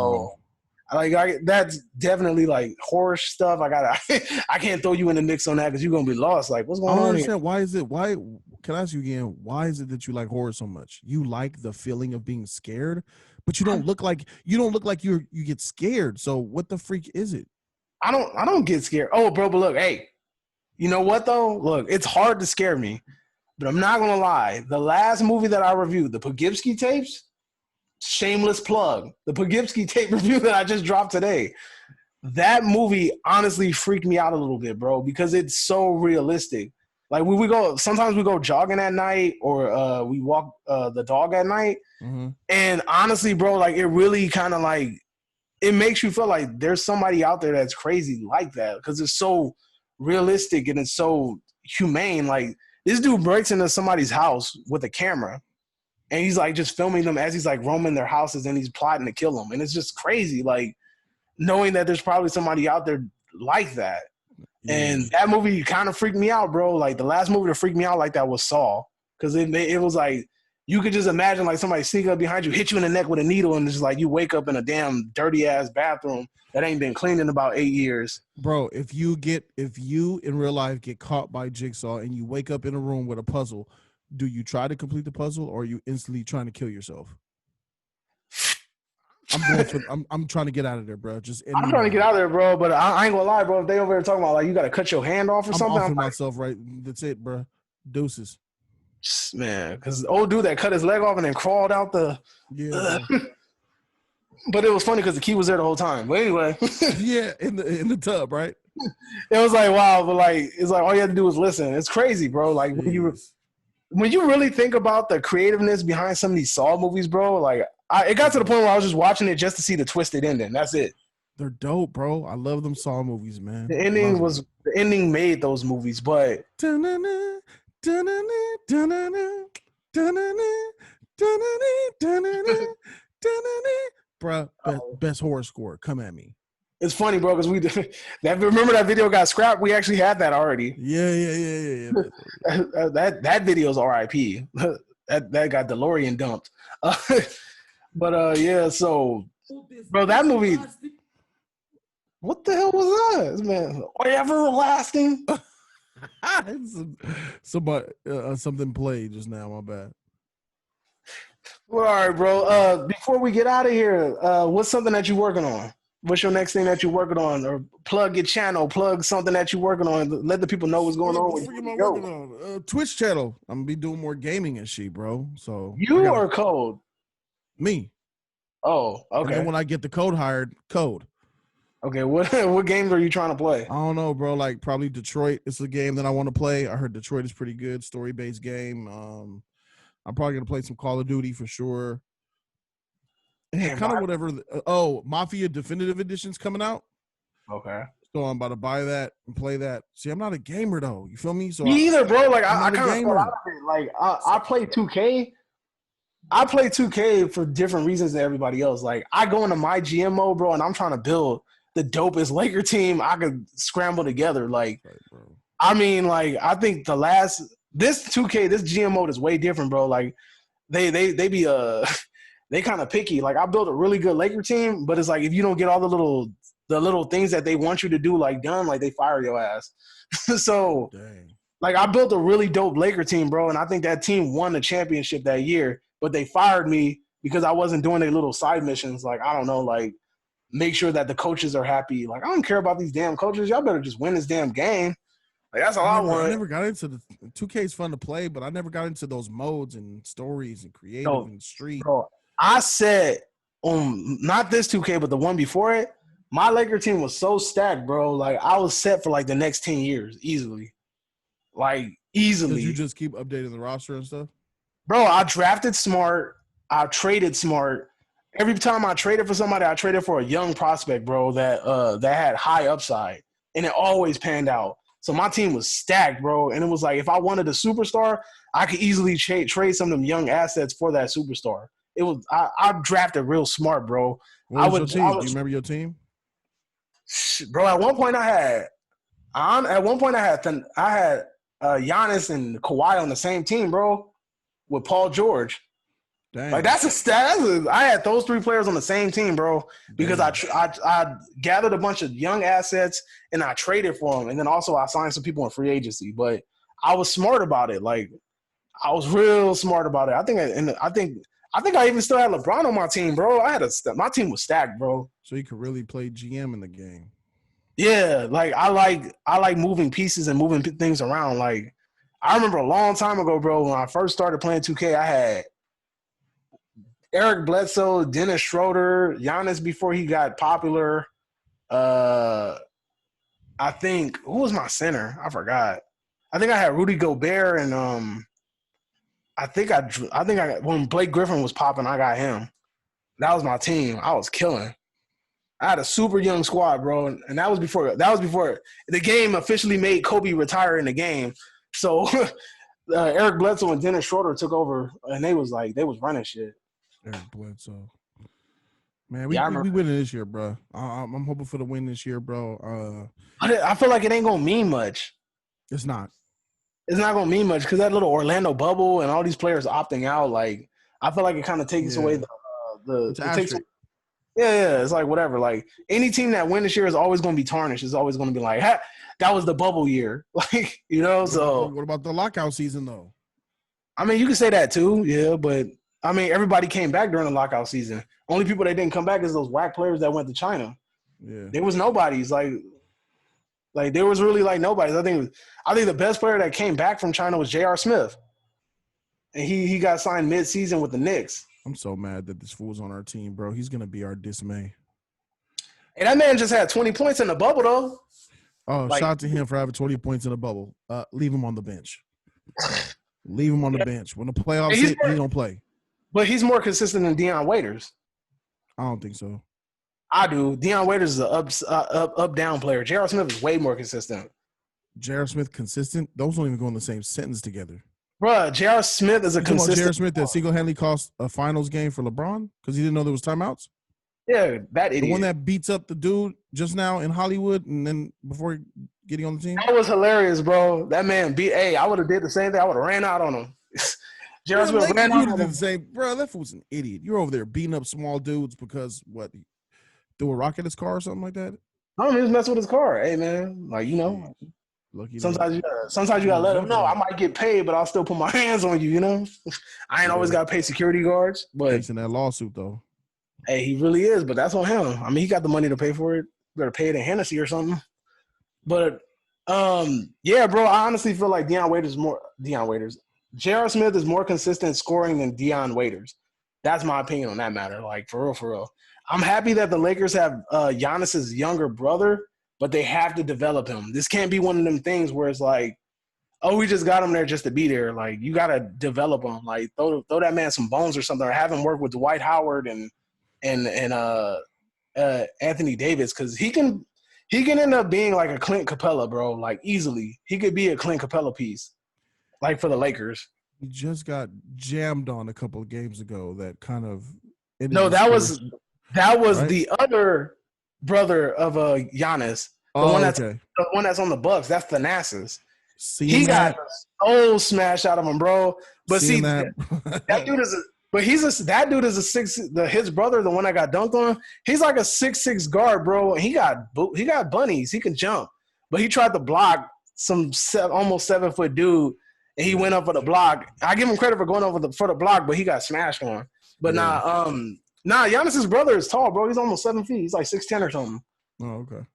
that's definitely like horror stuff. I can't throw you in the mix on that because you're gonna be lost. Like, what's I going don't on understand. here? Why is it? Why can I ask you again? Why is it that you like horror so much? You like the feeling of being scared, but you don't look like you get scared. So what the freak is it? I don't get scared. Oh, bro, but look, hey, you know what though? Look, it's hard to scare me, but I'm not gonna lie. The last movie that I reviewed, the Poughkeepsie tapes, shameless plug, the Poughkeepsie tape review that I just dropped today. That movie honestly freaked me out a little bit, bro, because it's so realistic. Like when sometimes we go jogging at night or we walk the dog at night. Mm-hmm. And honestly, bro, like it really kind of like, it makes you feel like there's somebody out there that's crazy like that because it's so realistic and it's so humane. Like this dude breaks into somebody's house with a camera and he's like just filming them as he's like roaming their houses and he's plotting to kill them. And it's just crazy, like knowing that there's probably somebody out there like that. Yeah. And that movie kind of freaked me out, bro. Like the last movie to freak me out like that was Saw, because it was like you could just imagine like somebody sneak up behind you, hit you in the neck with a needle, and it's like you wake up in a damn dirty ass bathroom that ain't been cleaned in about 8 years. Bro, if you in real life get caught by Jigsaw and you wake up in a room with a puzzle, do you try to complete the puzzle or are you instantly trying to kill yourself? I'm trying to get out of there, bro. I'm trying to get out of there, bro. But I ain't gonna lie, bro. If they over there talking about like you got to cut your hand off or something, I'm myself right. That's it, bro. Deuces, man. Because the old dude that cut his leg off and then crawled out the But it was funny because the key was there the whole time. But anyway, yeah, in the tub, right? It was like wow, but like it's like all you had to do was listen. It's crazy, bro. Like when you really think about the creativeness behind some of these Saw movies, bro, like it got to the point where I was just watching it just to see the twisted ending. That's it. They're dope, bro. I love them Saw movies, man. The ending made those movies, but bro, best horror score. Come at me. It's funny, bro, because remember that video got scrapped. We actually had that already. Yeah. that video's RIP. that got DeLorean dumped. But yeah, so bro, that movie. What the hell was that, man? Everlasting. Something played just now. My bad. Well, all right, bro. Before we get out of here, what's something that you're working on? What's your next thing that you're working on? Or plug your channel, plug something that you're working on. Let the people know what's going on with you. Twitch channel. I'm gonna be doing more gaming and shit, bro. So you or Code? Me. Oh, okay. And then when I get the Code hired, Code. Okay, what games are you trying to play? I don't know, bro. Like probably Detroit. It's a game that I want to play. I heard Detroit is pretty good, story-based game. I'm probably gonna play some Call of Duty for sure. And kind of whatever. Mafia Definitive Edition's coming out. Okay. So I'm about to buy that and play that. See, I'm not a gamer though. You feel me? So me either, bro. Like I kind of fell out of it. Like I play 2K. I play 2K for different reasons than everybody else. Like I go into my GM mode, bro, and I'm trying to build the dopest Laker team I could scramble together. Like, right, bro. I mean, like I think this 2K, this GM mode is way different, bro. Like they be they kind of picky. Like I built a really good Laker team, but it's like if you don't get all the little things that they want you to do like done, like they fire your ass. So like I built a really dope Laker team, bro, and I think that team won the championship that year, but they fired me because I wasn't doing their little side missions. Like, I don't know, like make sure that the coaches are happy. Like, I don't care about these damn coaches. Y'all better just win this damn game. Like, that's all I want. I never got into the 2K is fun to play, but I never got into those modes and stories and creative and street. Bro, I said not this 2K, but the one before it, my Laker team was so stacked, bro. Like, I was set for like the next 10 years easily. Like, easily. Did you just keep updating the roster and stuff? Bro, I drafted smart. I traded smart. Every time I traded for somebody, I traded for a young prospect, bro, that had high upside. And it always panned out. So my team was stacked, bro. And it was like, if I wanted a superstar, I could easily trade some of them young assets for that superstar. It was I drafted real smart, bro. What was your team? Do you remember your team? Bro, at one point I had Giannis and Kawhi on the same team, bro, with Paul George. Dang. Like, that's a stat. I had those three players on the same team, bro, because I gathered a bunch of young assets and I traded for them, and then also I signed some people in free agency. But I was smart about it. Like, I was real smart about it. I think I even still had LeBron on my team, bro. My team was stacked, bro. So you could really play GM in the game. Yeah, like I like moving pieces and moving things around. Like, I remember a long time ago, bro, when I first started playing 2K, I had Eric Bledsoe, Dennis Schroeder, Giannis before he got popular. I think who was my center? I forgot. I think I had Rudy Gobert and I think when Blake Griffin was popping, I got him. That was my team. I was killing. I had a super young squad, bro, and that was before the game officially made Kobe retire in the game. So Eric Bledsoe and Dennis Schroeder took over, and they was running shit. Eric Bledsoe. Man, we winning this year, bro. I'm hoping for the win this year, bro. I feel like it ain't gonna mean much. It's not. It's not gonna mean much because that little Orlando bubble and all these players opting out. Like, I feel like it kind of takes away it's like whatever. Like, any team that win this year is always gonna be tarnished. It's always gonna be like, that was the bubble year. Like, you know. So what about the lockout season though? I mean, you can say that too, yeah, but. I mean, everybody came back during the lockout season. Only people that didn't come back is those whack players that went to China. Yeah, there was nobodies. Like there was really like nobodies. I think the best player that came back from China was J.R. Smith, and he got signed mid-season with the Knicks. I'm so mad that this fool's on our team, bro. He's gonna be our dismay. And that man just had 20 points in the bubble, though. Oh, shout out to him for having 20 points in the bubble. Leave him on the bench. Leave him on the bench. When the playoffs hit, he don't play. But he's more consistent than Deion Waiters. I don't think so. I do. Deion Waiters is an up-down player. J.R. Smith is way more consistent. J.R. Smith consistent? Those don't even go in the same sentence together. Bruh, J.R. Smith is a consistent. J.R. Smith that single-handedly cost a finals game for LeBron because he didn't know there was timeouts? Yeah, that idiot. The one that beats up the dude just now in Hollywood and then before getting on the team? That was hilarious, bro. That man I would have did the same thing. I would have ran out on him. J.R. Smith ran out on him. The same. Bro, that fool's an idiot. You're over there beating up small dudes because, what, threw a rock at his car or something like that? I don't know, he was messing with his car. Hey, man, like, you know, sometimes you gotta let him know I might get paid, but I'll still put my hands on you, you know? I ain't always got to pay security guards. But facing that lawsuit, though. Hey, he really is, but that's on him. I mean, he got the money to pay for it. You better pay it in Hennessy or something. But, yeah, bro, I honestly feel like Deion Waiters. J.R. Smith is more consistent scoring than Deion Waiters. That's my opinion on that matter. Like, for real. I'm happy that the Lakers have Giannis's younger brother, but they have to develop him. This can't be one of them things where it's like, oh, we just got him there just to be there. Like, you got to develop him. Like, throw that man some bones or something, or have him work with Dwight Howard and Anthony Davis, because he can end up being like a Clint Capella, bro. Like, easily, he could be a Clint Capella piece. Like, for the Lakers. He just got jammed on a couple of games ago. That kind of that was right? The other brother of Giannis. The one that's on the Bucks. That's Thanasis. He got so smashed out of him, bro. But that dude is a 6. His brother, the one that got dunked on, he's like a 6'6" guard, bro. And he got bunnies. He can jump, but he tried to block some almost 7-foot dude. And he went up for the block. I give him credit for going over for the block, but he got smashed on. But Yeah. Giannis's brother is tall, bro. He's almost 7 feet. He's like 6'10" or something. Oh, okay.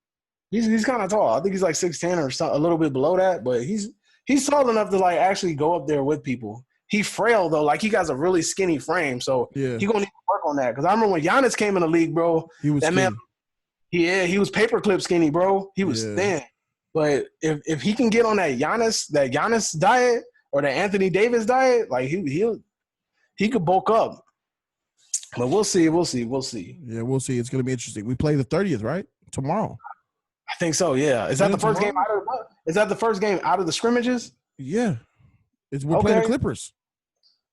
He's kind of tall. I think he's like 6'10" or a little bit below that, but he's tall enough to like actually go up there with people. He frail though, like he got a really skinny frame, so Yeah. he gonna need to work on that. Because I remember when Giannis came in the league, bro, He was that skinny. man, he was paperclip skinny, bro. He was Yeah. thin. But if he can get on that Giannis diet or the Anthony Davis diet, like he could bulk up. But we'll see. Yeah, we'll see. It's gonna be interesting. We play the 30th, right? Tomorrow. I think so. Yeah. Is that the first game out of Is that the first game out of the scrimmages? Yeah. We're playing the Clippers.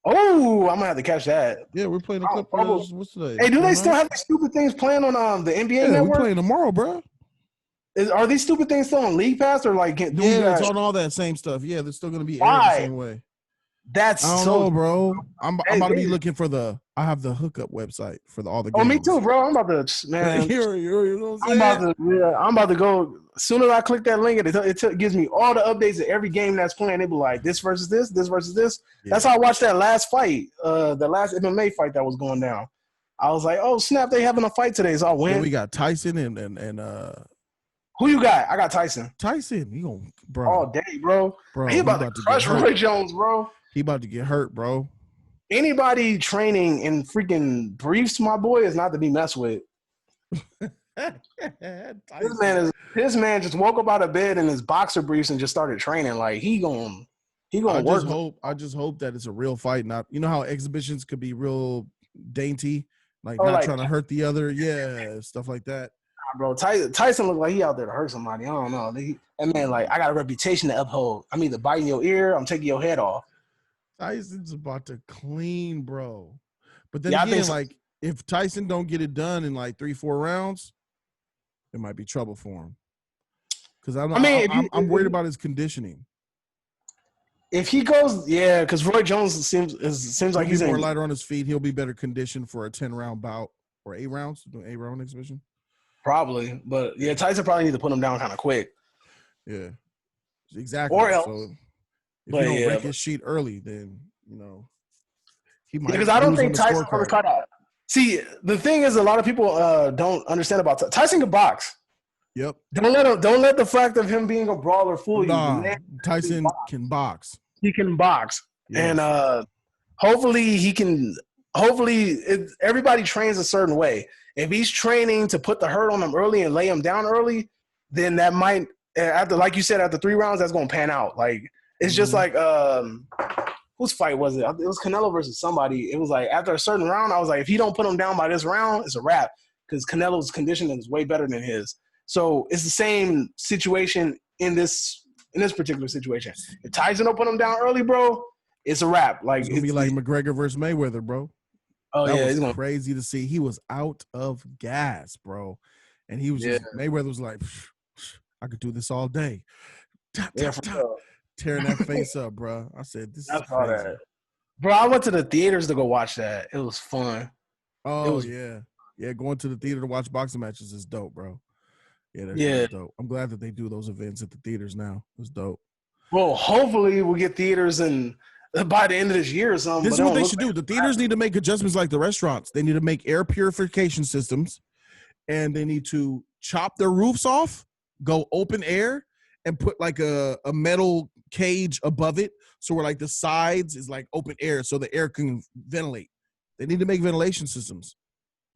Oh, I'm gonna have to catch that. Yeah, we're playing the Clippers. What's today? Hey, do they still have these stupid things playing on the NBA network? We're playing tomorrow, bro. Are these stupid things still on League Pass or like? It's on all that same stuff. Yeah, they're still gonna be aired the same way. That's I don't know, bro. I'm about to be looking for I have the hookup website for all the games. Oh, me too, bro. I'm about to, man. You know what I'm saying? I'm about to go. As soon as I click that link, it gives me all the updates of every game that's playing. They be like, this versus this, this versus this. Yeah. That's how I watched that last fight, the last MMA fight that was going down. I was like, oh, snap, they having a fight today, so I win. Yeah, we got Tyson and who you got? I got Tyson. Tyson, he gonna, bro. All day, bro. He about to crush Roy Jones, bro. He about to get hurt, bro. Anybody training in freaking briefs, my boy, is not to be messed with. This man just woke up out of bed in his boxer briefs and just started training. Like he gonna work. I just hope that it's a real fight. Not, you know how exhibitions could be real dainty, not trying to hurt the other. Yeah, stuff like that. Bro, Tyson looked like he out there to hurt somebody. I don't know. That man, like, I got a reputation to uphold. I'm either biting your ear, I'm taking your head off. Tyson's about to clean, bro. But then again, like, if Tyson don't get it done in like 3-4 rounds, it might be trouble for him. Because I'm worried about his conditioning. If he goes, yeah, because Roy Jones seems like he's more lighter on his feet. He'll be better conditioned for a 10-round bout or 8 rounds, do an 8-round exhibition. Probably, but yeah, Tyson probably need to put him down kind of quick. Yeah, exactly. Or else, so if you don't break his sheet early, then he might. Because I don't think Tyson ever try to. See, the thing is, a lot of people don't understand about Tyson can box. Yep. Don't let the fact of him being a brawler fool you. Tyson can box. He can box, yes. And hopefully he can. Hopefully, everybody trains a certain way. If he's training to put the hurt on him early and lay him down early, then that might, like you said, after 3 rounds, that's going to pan out. Like, it's just like, whose fight was it? It was Canelo versus somebody. It was like, after a certain round, I was like, if he don't put him down by this round, it's a wrap. Because Canelo's conditioning is way better than his. So it's the same situation in this particular situation. If Tyson don't put him down early, bro, it's a wrap. Like, it's going to be like McGregor versus Mayweather, bro. Oh, that was crazy to see. He was out of gas, bro. And he was Mayweather was like, I could do this all day. Tearing that face up, bro. I said, this is crazy. That. Bro, I went to the theaters to go watch that. It was fun. Oh, yeah. Yeah, going to the theater to watch boxing matches is dope, bro. Yeah, that's dope. I'm glad that they do those events at the theaters now. It's dope. Well, hopefully we'll get theaters and by the end of this year or something. This is what they should do. The theaters need to make adjustments like the restaurants. They need to make air purification systems, and they need to chop their roofs off, go open air, and put like a metal cage above it so where like the sides is like open air so the air can ventilate. They need to make ventilation systems.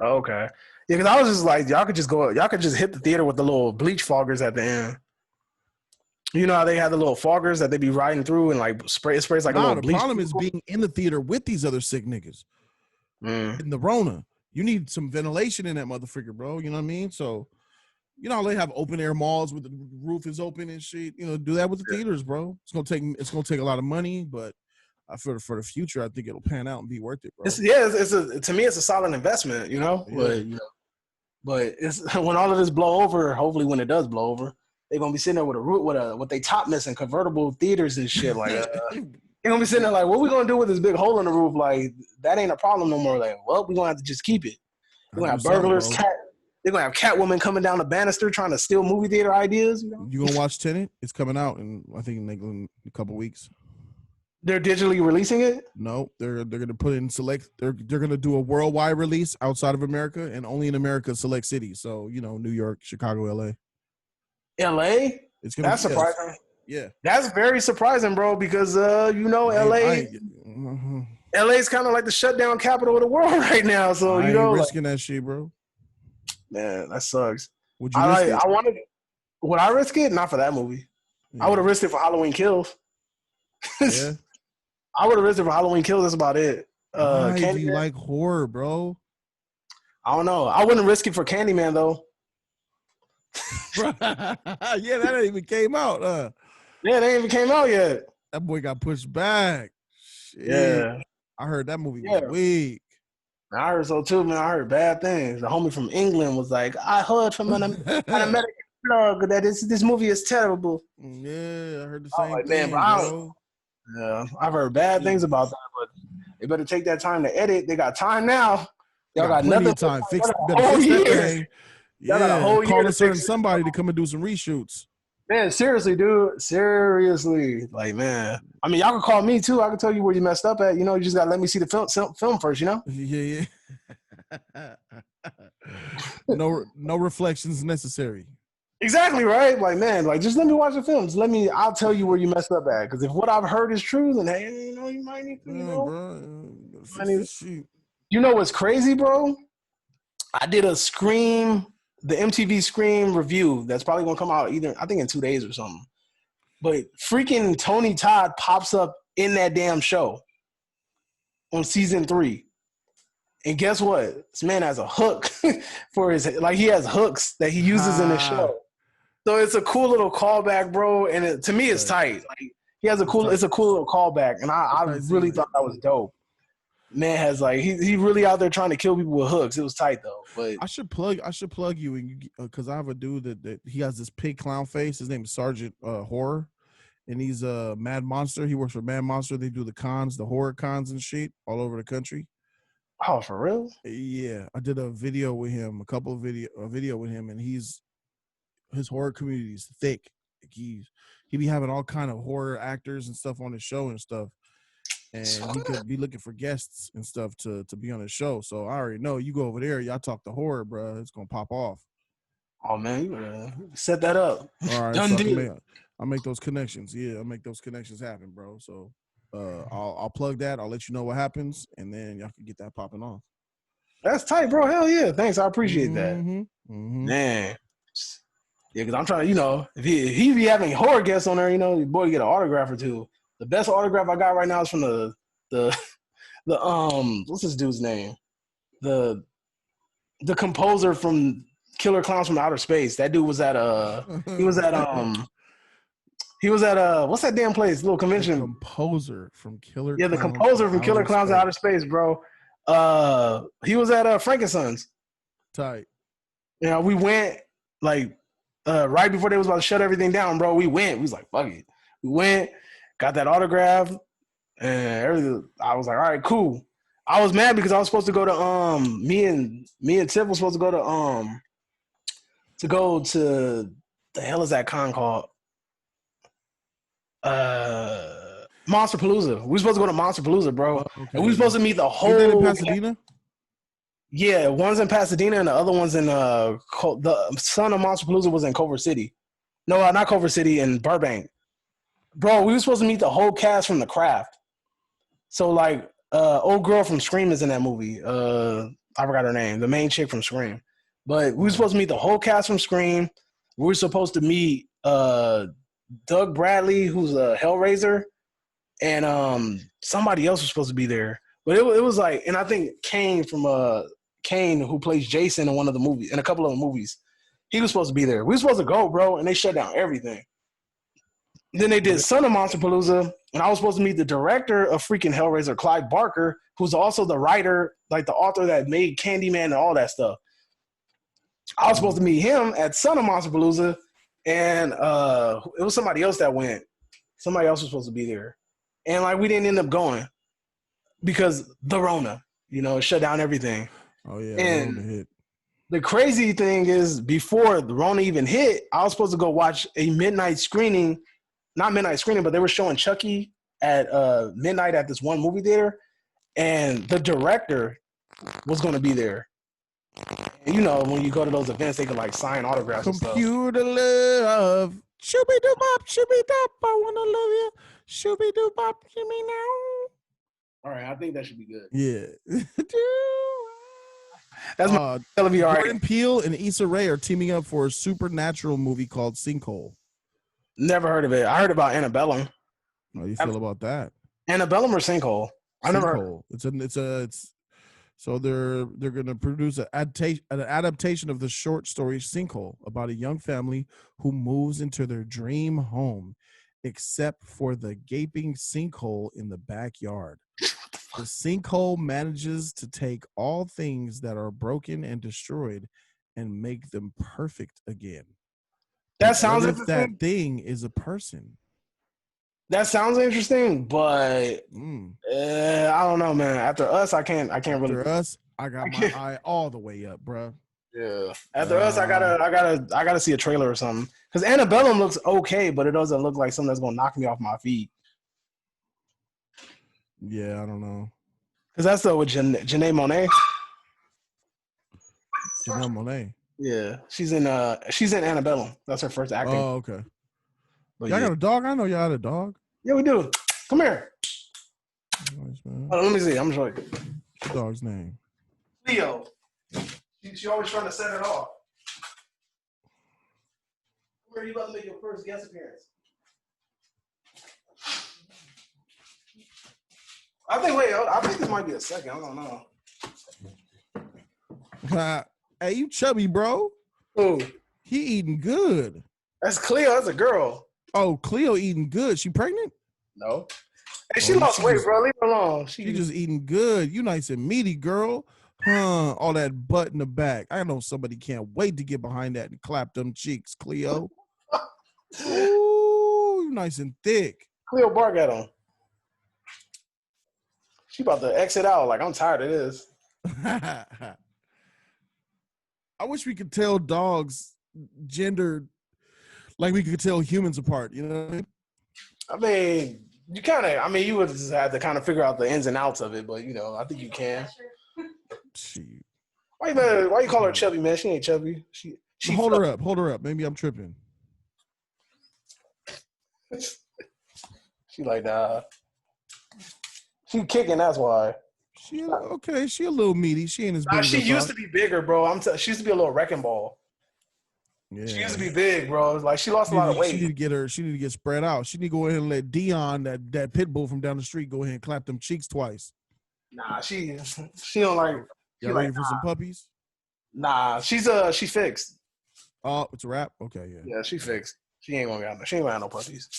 Okay. Yeah, because I was just like, y'all could just hit the theater with the little bleach foggers at the end. You know how they have the little foggers that they be riding through and like sprays like a little bleach. The problem is being in the theater with these other sick niggas. In the Rona. You need some ventilation in that motherfucker, bro. You know what I mean? So, you know how they have open air malls where the roof is open and shit. You know, do that with the theaters, bro. It's gonna take a lot of money, but for the future, I think it'll pan out and be worth it, bro. To me, it's a solid investment, you know. Yeah. But it's when all of this blow over. Hopefully, when it does blow over, they're gonna be sitting there with they top missing convertible theaters and shit. Like they're gonna be sitting there like, what we gonna do with this big hole in the roof? Like that ain't a problem no more. Like, well, we're gonna have to just keep it. We're gonna have burglars, they're gonna have Catwoman coming down the banister trying to steal movie theater ideas. You know? You gonna watch Tenet? It's coming out in I think in a couple weeks. They're digitally releasing it? No, they're gonna put in select. They're gonna do a worldwide release outside of America and only in America select cities. So New York, Chicago, LA. LA? It's gonna That's be yes. surprising. Yeah, That's very surprising, bro, because LA LA's kind of like the shutdown capital of the world right now. So I ain't risking that shit, bro. Man, that sucks. Would you risk it? Would I risk it? Not for that movie. Yeah. I would have risked it for Halloween Kills. Yeah. I would have risked it for Halloween Kills. That's about it. Why do you like horror, bro? I don't know. I wouldn't risk it for Candyman though. Yeah, that ain't even came out. Yeah, they ain't even came out yet. That boy got pushed back. Shit. Yeah. I heard that movie was weak. I heard so too, man. I heard bad things. The homie from England was like, I heard from an American blog that this movie is terrible. Yeah, I heard the same thing, man, bro. Yeah, I've heard bad things about that, but they better take that time to edit. They got time now. Y'all got nothing time. Fix that thing. Yeah, got a whole call a certain somebody to come and do some reshoots. Man, seriously, dude. Seriously. Like, man. I mean, y'all can call me, too. I can tell you where you messed up at. You just got to let me see the film first, Yeah. No reflections necessary. Exactly, right? Like, man, just let me watch the films. I'll tell you where you messed up at. Because if what I've heard is true, then, hey, you might need to, bro. You know what's crazy, bro? I did a the MTV Scream review that's probably going to come out I think in 2 days or something. But freaking Tony Todd pops up in that damn show on season 3. And guess what? This man has a hook for he has hooks that he uses in his show. So it's a cool little callback, bro. And to me, it's tight. Like it's a cool little callback. And I really thought that was dope. Man has he really out there trying to kill people with hooks. It was tight though. But I should plug you because I have a dude that he has this pig clown face. His name is Sergeant Horror, and he's a Mad Monster. He works for Mad Monster. They do the horror cons and shit all over the country. Oh, for real? Yeah, I did a video with him, a video with him, and his horror community is thick. Like he be having all kind of horror actors and stuff on his show and stuff. And he could be looking for guests and stuff to be on his show. So I already know you go over there, y'all talk the horror, bro. It's gonna pop off. Oh man, you better set that up. All right, so I'll make those connections. Yeah, I'll make those connections happen, bro. So I'll plug that. I'll let you know what happens, and then y'all can get that popping off. That's tight, bro. Hell yeah, thanks. I appreciate that. Mm-hmm. Man, yeah, because I'm trying to, if he be having horror guests on there, your boy get an autograph or two. The best autograph I got right now is from the what's this dude's name? The composer from Killer Clowns from Outer Space. That dude was at what's that damn place? Little convention. The composer from Killer. Yeah, the composer from Killer Clowns of Outer Space, bro. He was at Frankenstein's. Tight. Yeah, we went right before they was about to shut everything down, bro. We went. We was like, fuck it. We went. Got that autograph, and everything. I was like, all right, cool. I was mad because I was supposed to go to me and Tiff was supposed to go to the hell is that con called? Monsterpalooza. We were supposed to go to Monsterpalooza, bro. Okay. And we were supposed to meet the whole. Is that in Pasadena? Yeah, one's in Pasadena and the other one's in the son of Monsterpalooza was in Culver City. No, not Culver City, in Burbank. Bro, we were supposed to meet the whole cast from The Craft. So, old girl from Scream is in that movie. I forgot her name. The main chick from Scream. But we were supposed to meet the whole cast from Scream. We were supposed to meet Doug Bradley, who's a Hellraiser. And somebody else was supposed to be there. But it was and I think Kane, who plays Jason in one of the movies, in a couple of the movies, he was supposed to be there. We were supposed to go, bro, and they shut down everything. Then they did Son of Monsterpalooza, and I was supposed to meet the director of freaking Hellraiser, Clive Barker, who's also the writer, the author that made Candyman and all that stuff. I was supposed to meet him at Son of Monsterpalooza, and it was somebody else that went. Somebody else was supposed to be there. And, we didn't end up going because the Rona, it shut down everything. Oh, yeah, and Rona hit. The crazy thing is, before the Rona even hit, I was supposed to go watch a midnight screening. Not midnight screening, but they were showing Chucky at midnight at this one movie theater, and the director was going to be there. And you know, when you go to those events, they can like sign autographs and stuff. Computer love. Shooby doo bop, shooby dop. I wanna love you. Shooby doo bop, give me now. All right, I think that should be good. Yeah. That's my that'll be all Jordan right. Peele and Issa Rae are teaming up for a supernatural movie called Sinkhole. Never heard of it. I heard about Annabellum. How do you feel about that? Annabellum or Sinkhole? I never heard. Sinkhole. It's so they're going to produce an adaptation of the short story Sinkhole about a young family who moves into their dream home, except for the gaping sinkhole in the backyard. The sinkhole manages to take all things that are broken and destroyed and make them perfect again. That sounds what if that interesting. thing is a person? That sounds interesting, but I don't know, man. After Us, I can't really. After Us, I got my eye all the way up, bro. Yeah. After Us, I gotta see a trailer or something. Because Annabellum looks okay, but it doesn't look like something that's gonna knock me off my feet. Yeah, I don't know. Because that's the with Janae Monáe. Janelle Monáe. Yeah, she's in Annabellum. That's her first acting. Oh, okay. But Y'all yeah. got a dog? I know y'all had a dog. Yeah, we do. Come here. Nice, man. Hold on, let me see. I'm showing you. What's the dog's name? Leo. She always trying to set it off. Where are you about to make your first guest appearance? I think this might be a second. I don't know. Hey, you chubby, bro. Ooh, He eating good. that's Cleo. That's a girl. Oh, Cleo eating good. She pregnant? No. Hey, she Oh, lost she weight, just- bro. Leave her alone. She just eating good. You nice and meaty, girl. Huh? All that butt in the back. I know somebody can't wait to get behind that and clap them cheeks, Cleo. Ooh, you nice and thick. Cleo bark at him. She about to exit out. Like, I'm tired of this. I wish we could tell dogs gender like we could tell humans apart, you know what I mean? I mean, you would just have to kind of figure out the ins and outs of it, but you know, I think you can. Shoot. Why you call her chubby, man? She ain't chubby. She Hold her up. Maybe I'm tripping. She like, nah. She kicking, that's why. She a little meaty. She ain't as big. Nah, as she I used thought. to be bigger, bro. She used to be a little wrecking ball. Yeah. She used to be big, bro. Like, she lost a lot of weight. She need to get spread out. She need to go ahead and let Dion, that pit bull from down the street, go ahead and clap them cheeks twice. Nah, she don't like. Y'all ready for some puppies? Nah, she fixed. Oh, it's a wrap? Okay, yeah. Yeah, she fixed. She ain't gonna have no puppies.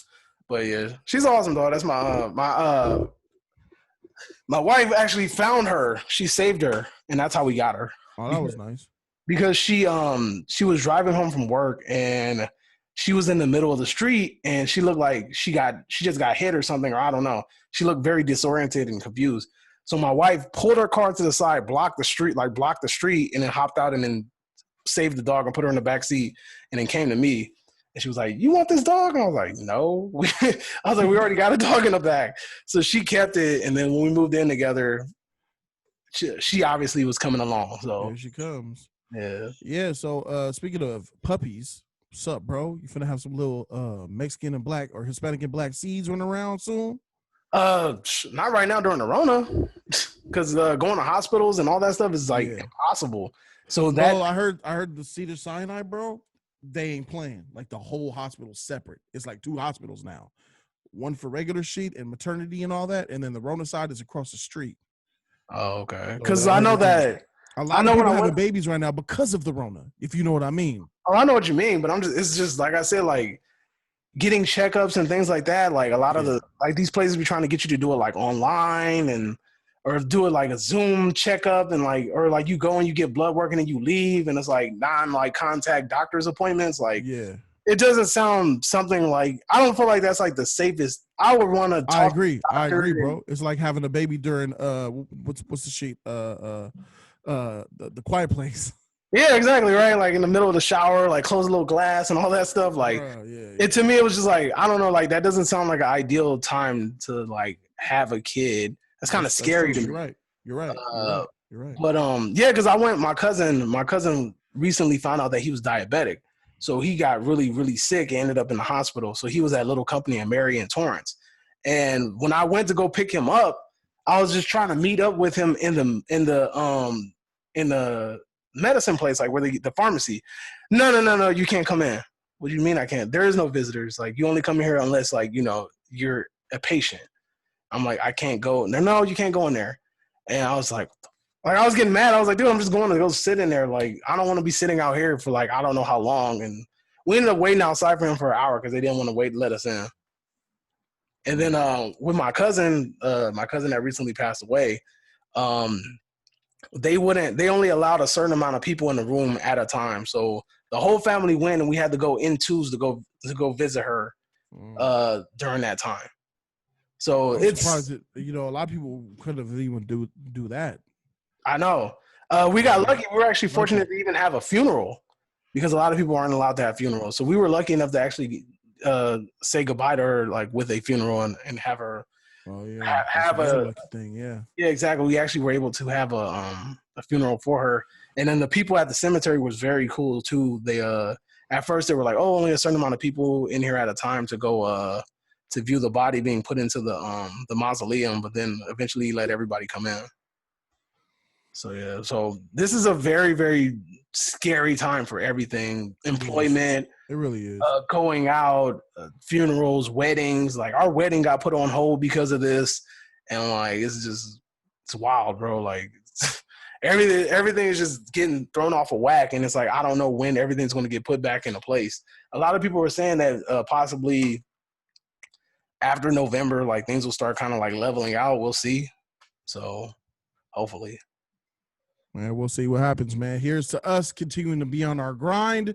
But yeah, she's awesome, though. That's my wife actually found her. She saved her, and that's how we got her. Oh, that was nice. Because she was driving home from work and she was in the middle of the street and she looked like she just got hit or something, or I don't know. She looked very disoriented and confused. So my wife pulled her car to the side, blocked the street, and then hopped out and then saved the dog and put her in the back seat and then came to me. And she was like, "You want this dog?" And I was like, "No." I was like, "We already got a dog in the back." So she kept it. And then when we moved in together, she obviously was coming along. So here she comes. yeah. Yeah, so speaking of puppies, what's up, bro? You finna have some little Mexican and black or Hispanic and black seeds running around soon? Not right now during the Rona, because going to hospitals and all that stuff is like impossible. So that I heard the Cedar Sinai, bro. They ain't playing. Like the whole hospital's separate. It's like 2 hospitals now. One for regular sheet and maternity and all that, and then the Rona side is across the street. Oh, okay. So Because I know that a lot of people having babies right now because of the Rona, if you know what I mean. Oh, I know what you mean, but it's just like I said, like getting checkups and things like that. Like a lot of these places be trying to get you to do it like online or do it like a Zoom checkup and or you go and you get blood work and then you leave and it's like contact doctor's appointments. Like, it doesn't sound something like, I don't feel like that's like the safest. I would want to talk. I agree, bro. It's like having a baby during what's the sheet? The Quiet Place. Yeah, exactly, right? Like in the middle of the shower, like close a little glass and all that stuff. Like Bruh, yeah, it to me, it was just like, I don't know, like that doesn't sound like an ideal time to like have a kid. That's kind of that's scary true. to You're me. right. You're right. You're Uh, right. You're right. but yeah, because my cousin recently found out that he was diabetic. So he got really, really sick and ended up in the hospital. So he was at a little company in Marion, Torrance. And when I went to go pick him up, I was just trying to meet up with him in the medicine place, like where the pharmacy. No, you can't come in. What do you mean I can't? There is no visitors. Like you only come here unless like, you're a patient. I'm like, I can't go. No, you can't go in there. And I was like I was getting mad. I was like, dude, I'm just going to go sit in there. Like, I don't want to be sitting out here for like I don't know how long. And we ended up waiting outside for him for an hour because they didn't want to wait to let us in. And then with my cousin that recently passed away, they only allowed a certain amount of people in the room at a time. So the whole family went and we had to go in twos to go visit her during that time. So I'm it's surprised that a lot of people couldn't have even do that. I know. We got lucky. We were actually fortunate to even have a funeral because a lot of people aren't allowed to have funerals. So we were lucky enough to actually say goodbye to her like with a funeral and have her have That's a lucky thing. Yeah. yeah, exactly. We actually were able to have a funeral for her. And then the people at the cemetery was very cool too. They at first they were like, oh, only a certain amount of people in here at a time to go to view the body being put into the mausoleum, but then eventually let everybody come in. So yeah, so this is a very, very scary time for everything. Employment, it really is. Going out, funerals, weddings. Like our wedding got put on hold because of this, and like it's wild, bro. Like everything is just getting thrown off a whack, and it's like I don't know when everything's going to get put back into place. A lot of people were saying that possibly after November, like things will start kind of like leveling out. We'll see. So hopefully. Man, we'll see what happens, man. Here's to us continuing to be on our grind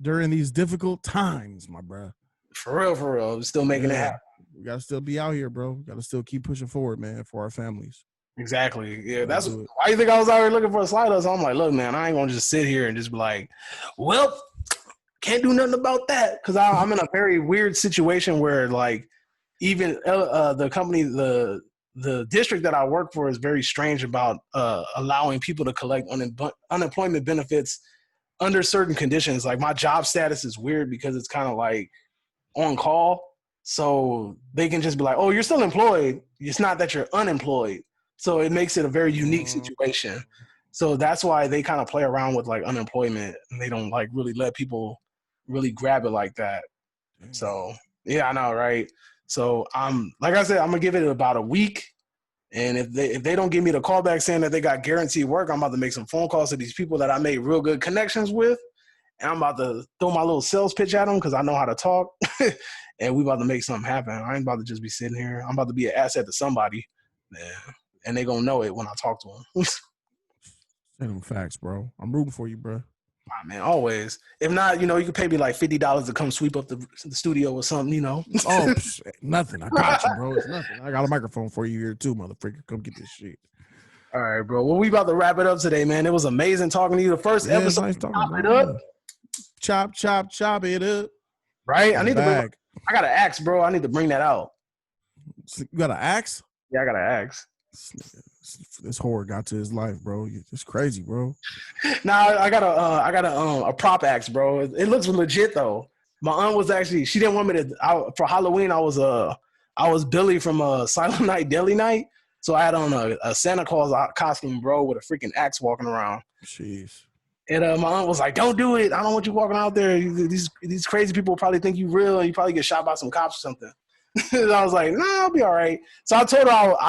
during these difficult times, my bro. For real. Still making it happen. We got to still be out here, bro. Got to still keep pushing forward, man, for our families. Exactly. Yeah, that's why you think I was out here looking for a slider. So I'm like, look, man, I ain't going to just sit here and just be like, well, can't do nothing about that. Because I'm in a very weird situation where, like, even the company, the district that I work for is very strange about allowing people to collect unemployment benefits under certain conditions. Like my job status is weird because it's kind of like on call. So they can just be like, oh, you're still employed. It's not that you're unemployed. So it makes it a very unique situation. So that's why they kind of play around with like unemployment and they don't like really let people really grab it like that. So yeah, I know, right? So like I said, I'm gonna give it about a week. And if they don't give me the call back saying that they got guaranteed work, I'm about to make some phone calls to these people that I made real good connections with. And I'm about to throw my little sales pitch at them because I know how to talk. And we about to make something happen. I ain't about to just be sitting here. I'm about to be an asset to somebody. Yeah. And they gonna know it when I talk to them. Send them facts, bro. I'm rooting for you, bro. Man, always. If not, you can pay me like $50 to come sweep up the studio or something, Oh, nothing. I got you, bro. It's nothing. I got a microphone for you here too, motherfucker. Come get this shit. All right, bro. Well, we about to wrap it up today, man. It was amazing talking to you. The first episode, nice chop it up. Chop it up. Right? I got an axe, bro. I need to bring that out. You got an axe? Yeah, I got an axe. This horror got to his life, bro. It's crazy, bro. Nah, I got a prop axe, bro. It looks legit though. My aunt was actually, she didn't want me to. For Halloween, I was Billy from Silent Night Deadly Night, so I had on a Santa Claus costume, bro, with a freaking axe walking around. Jeez. And my aunt was like, "Don't do it. I don't want you walking out there. These crazy people probably think you real, and you probably get shot by some cops or something." And I was like, "Nah, I'll be all right." So I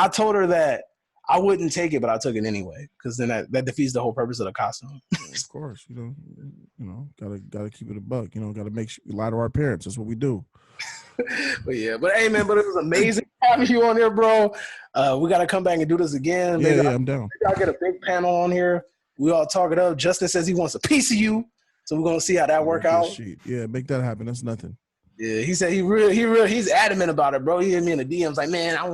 told her that I wouldn't take it, but I took it anyway because then that defeats the whole purpose of the costume. Of course, gotta keep it a buck. Gotta make sure we lie to our parents. That's what we do. But hey, man, it was amazing having you on here, bro. We gotta come back and do this again. Yeah, I'm down. Maybe I'll get a big panel on here. We all talk it up. Justin says he wants a piece of you, so we're gonna see how that work out. Yeah, make that happen. That's nothing. Yeah, he said he's adamant about it, bro. He hit me in the DMs like, man, I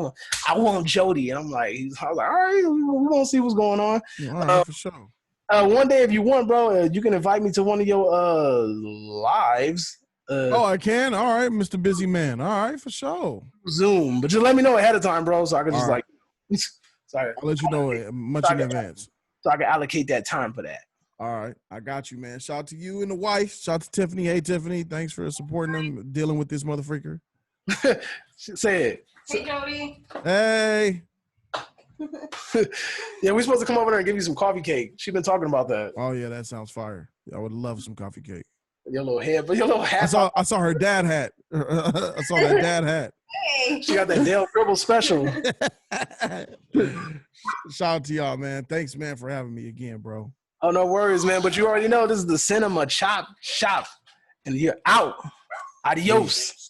want JODY, and I was like, all right, we're gonna see what's going on. Yeah, all right, for sure. One day, if you want, bro, you can invite me to one of your lives. Oh, I can. All right, Mr. Busy Man. All right, for sure. Zoom, but just let me know ahead of time, bro, so I can just All right. sorry, I'll let you know much in advance. so I can allocate that time for that. All right, I got you, man. Shout out to you and the wife. Shout out to Tiffany. Hey, Tiffany, thanks for supporting them, dealing with this motherfreaker. Say it. Hey, Jody. Hey. Yeah, we're supposed to come over there and give you some coffee cake. She's been talking about that. Oh yeah, that sounds fire. I would love some coffee cake. Your little head, but your little hat. I saw her dad hat. I saw that dad hat. Hey. She got that Dale Gribble special. Shout out to y'all, man. Thanks, man, for having me again, bro. Oh, no worries, man. But you already know this is the Cinema Chop Shop, and you're out. Adios.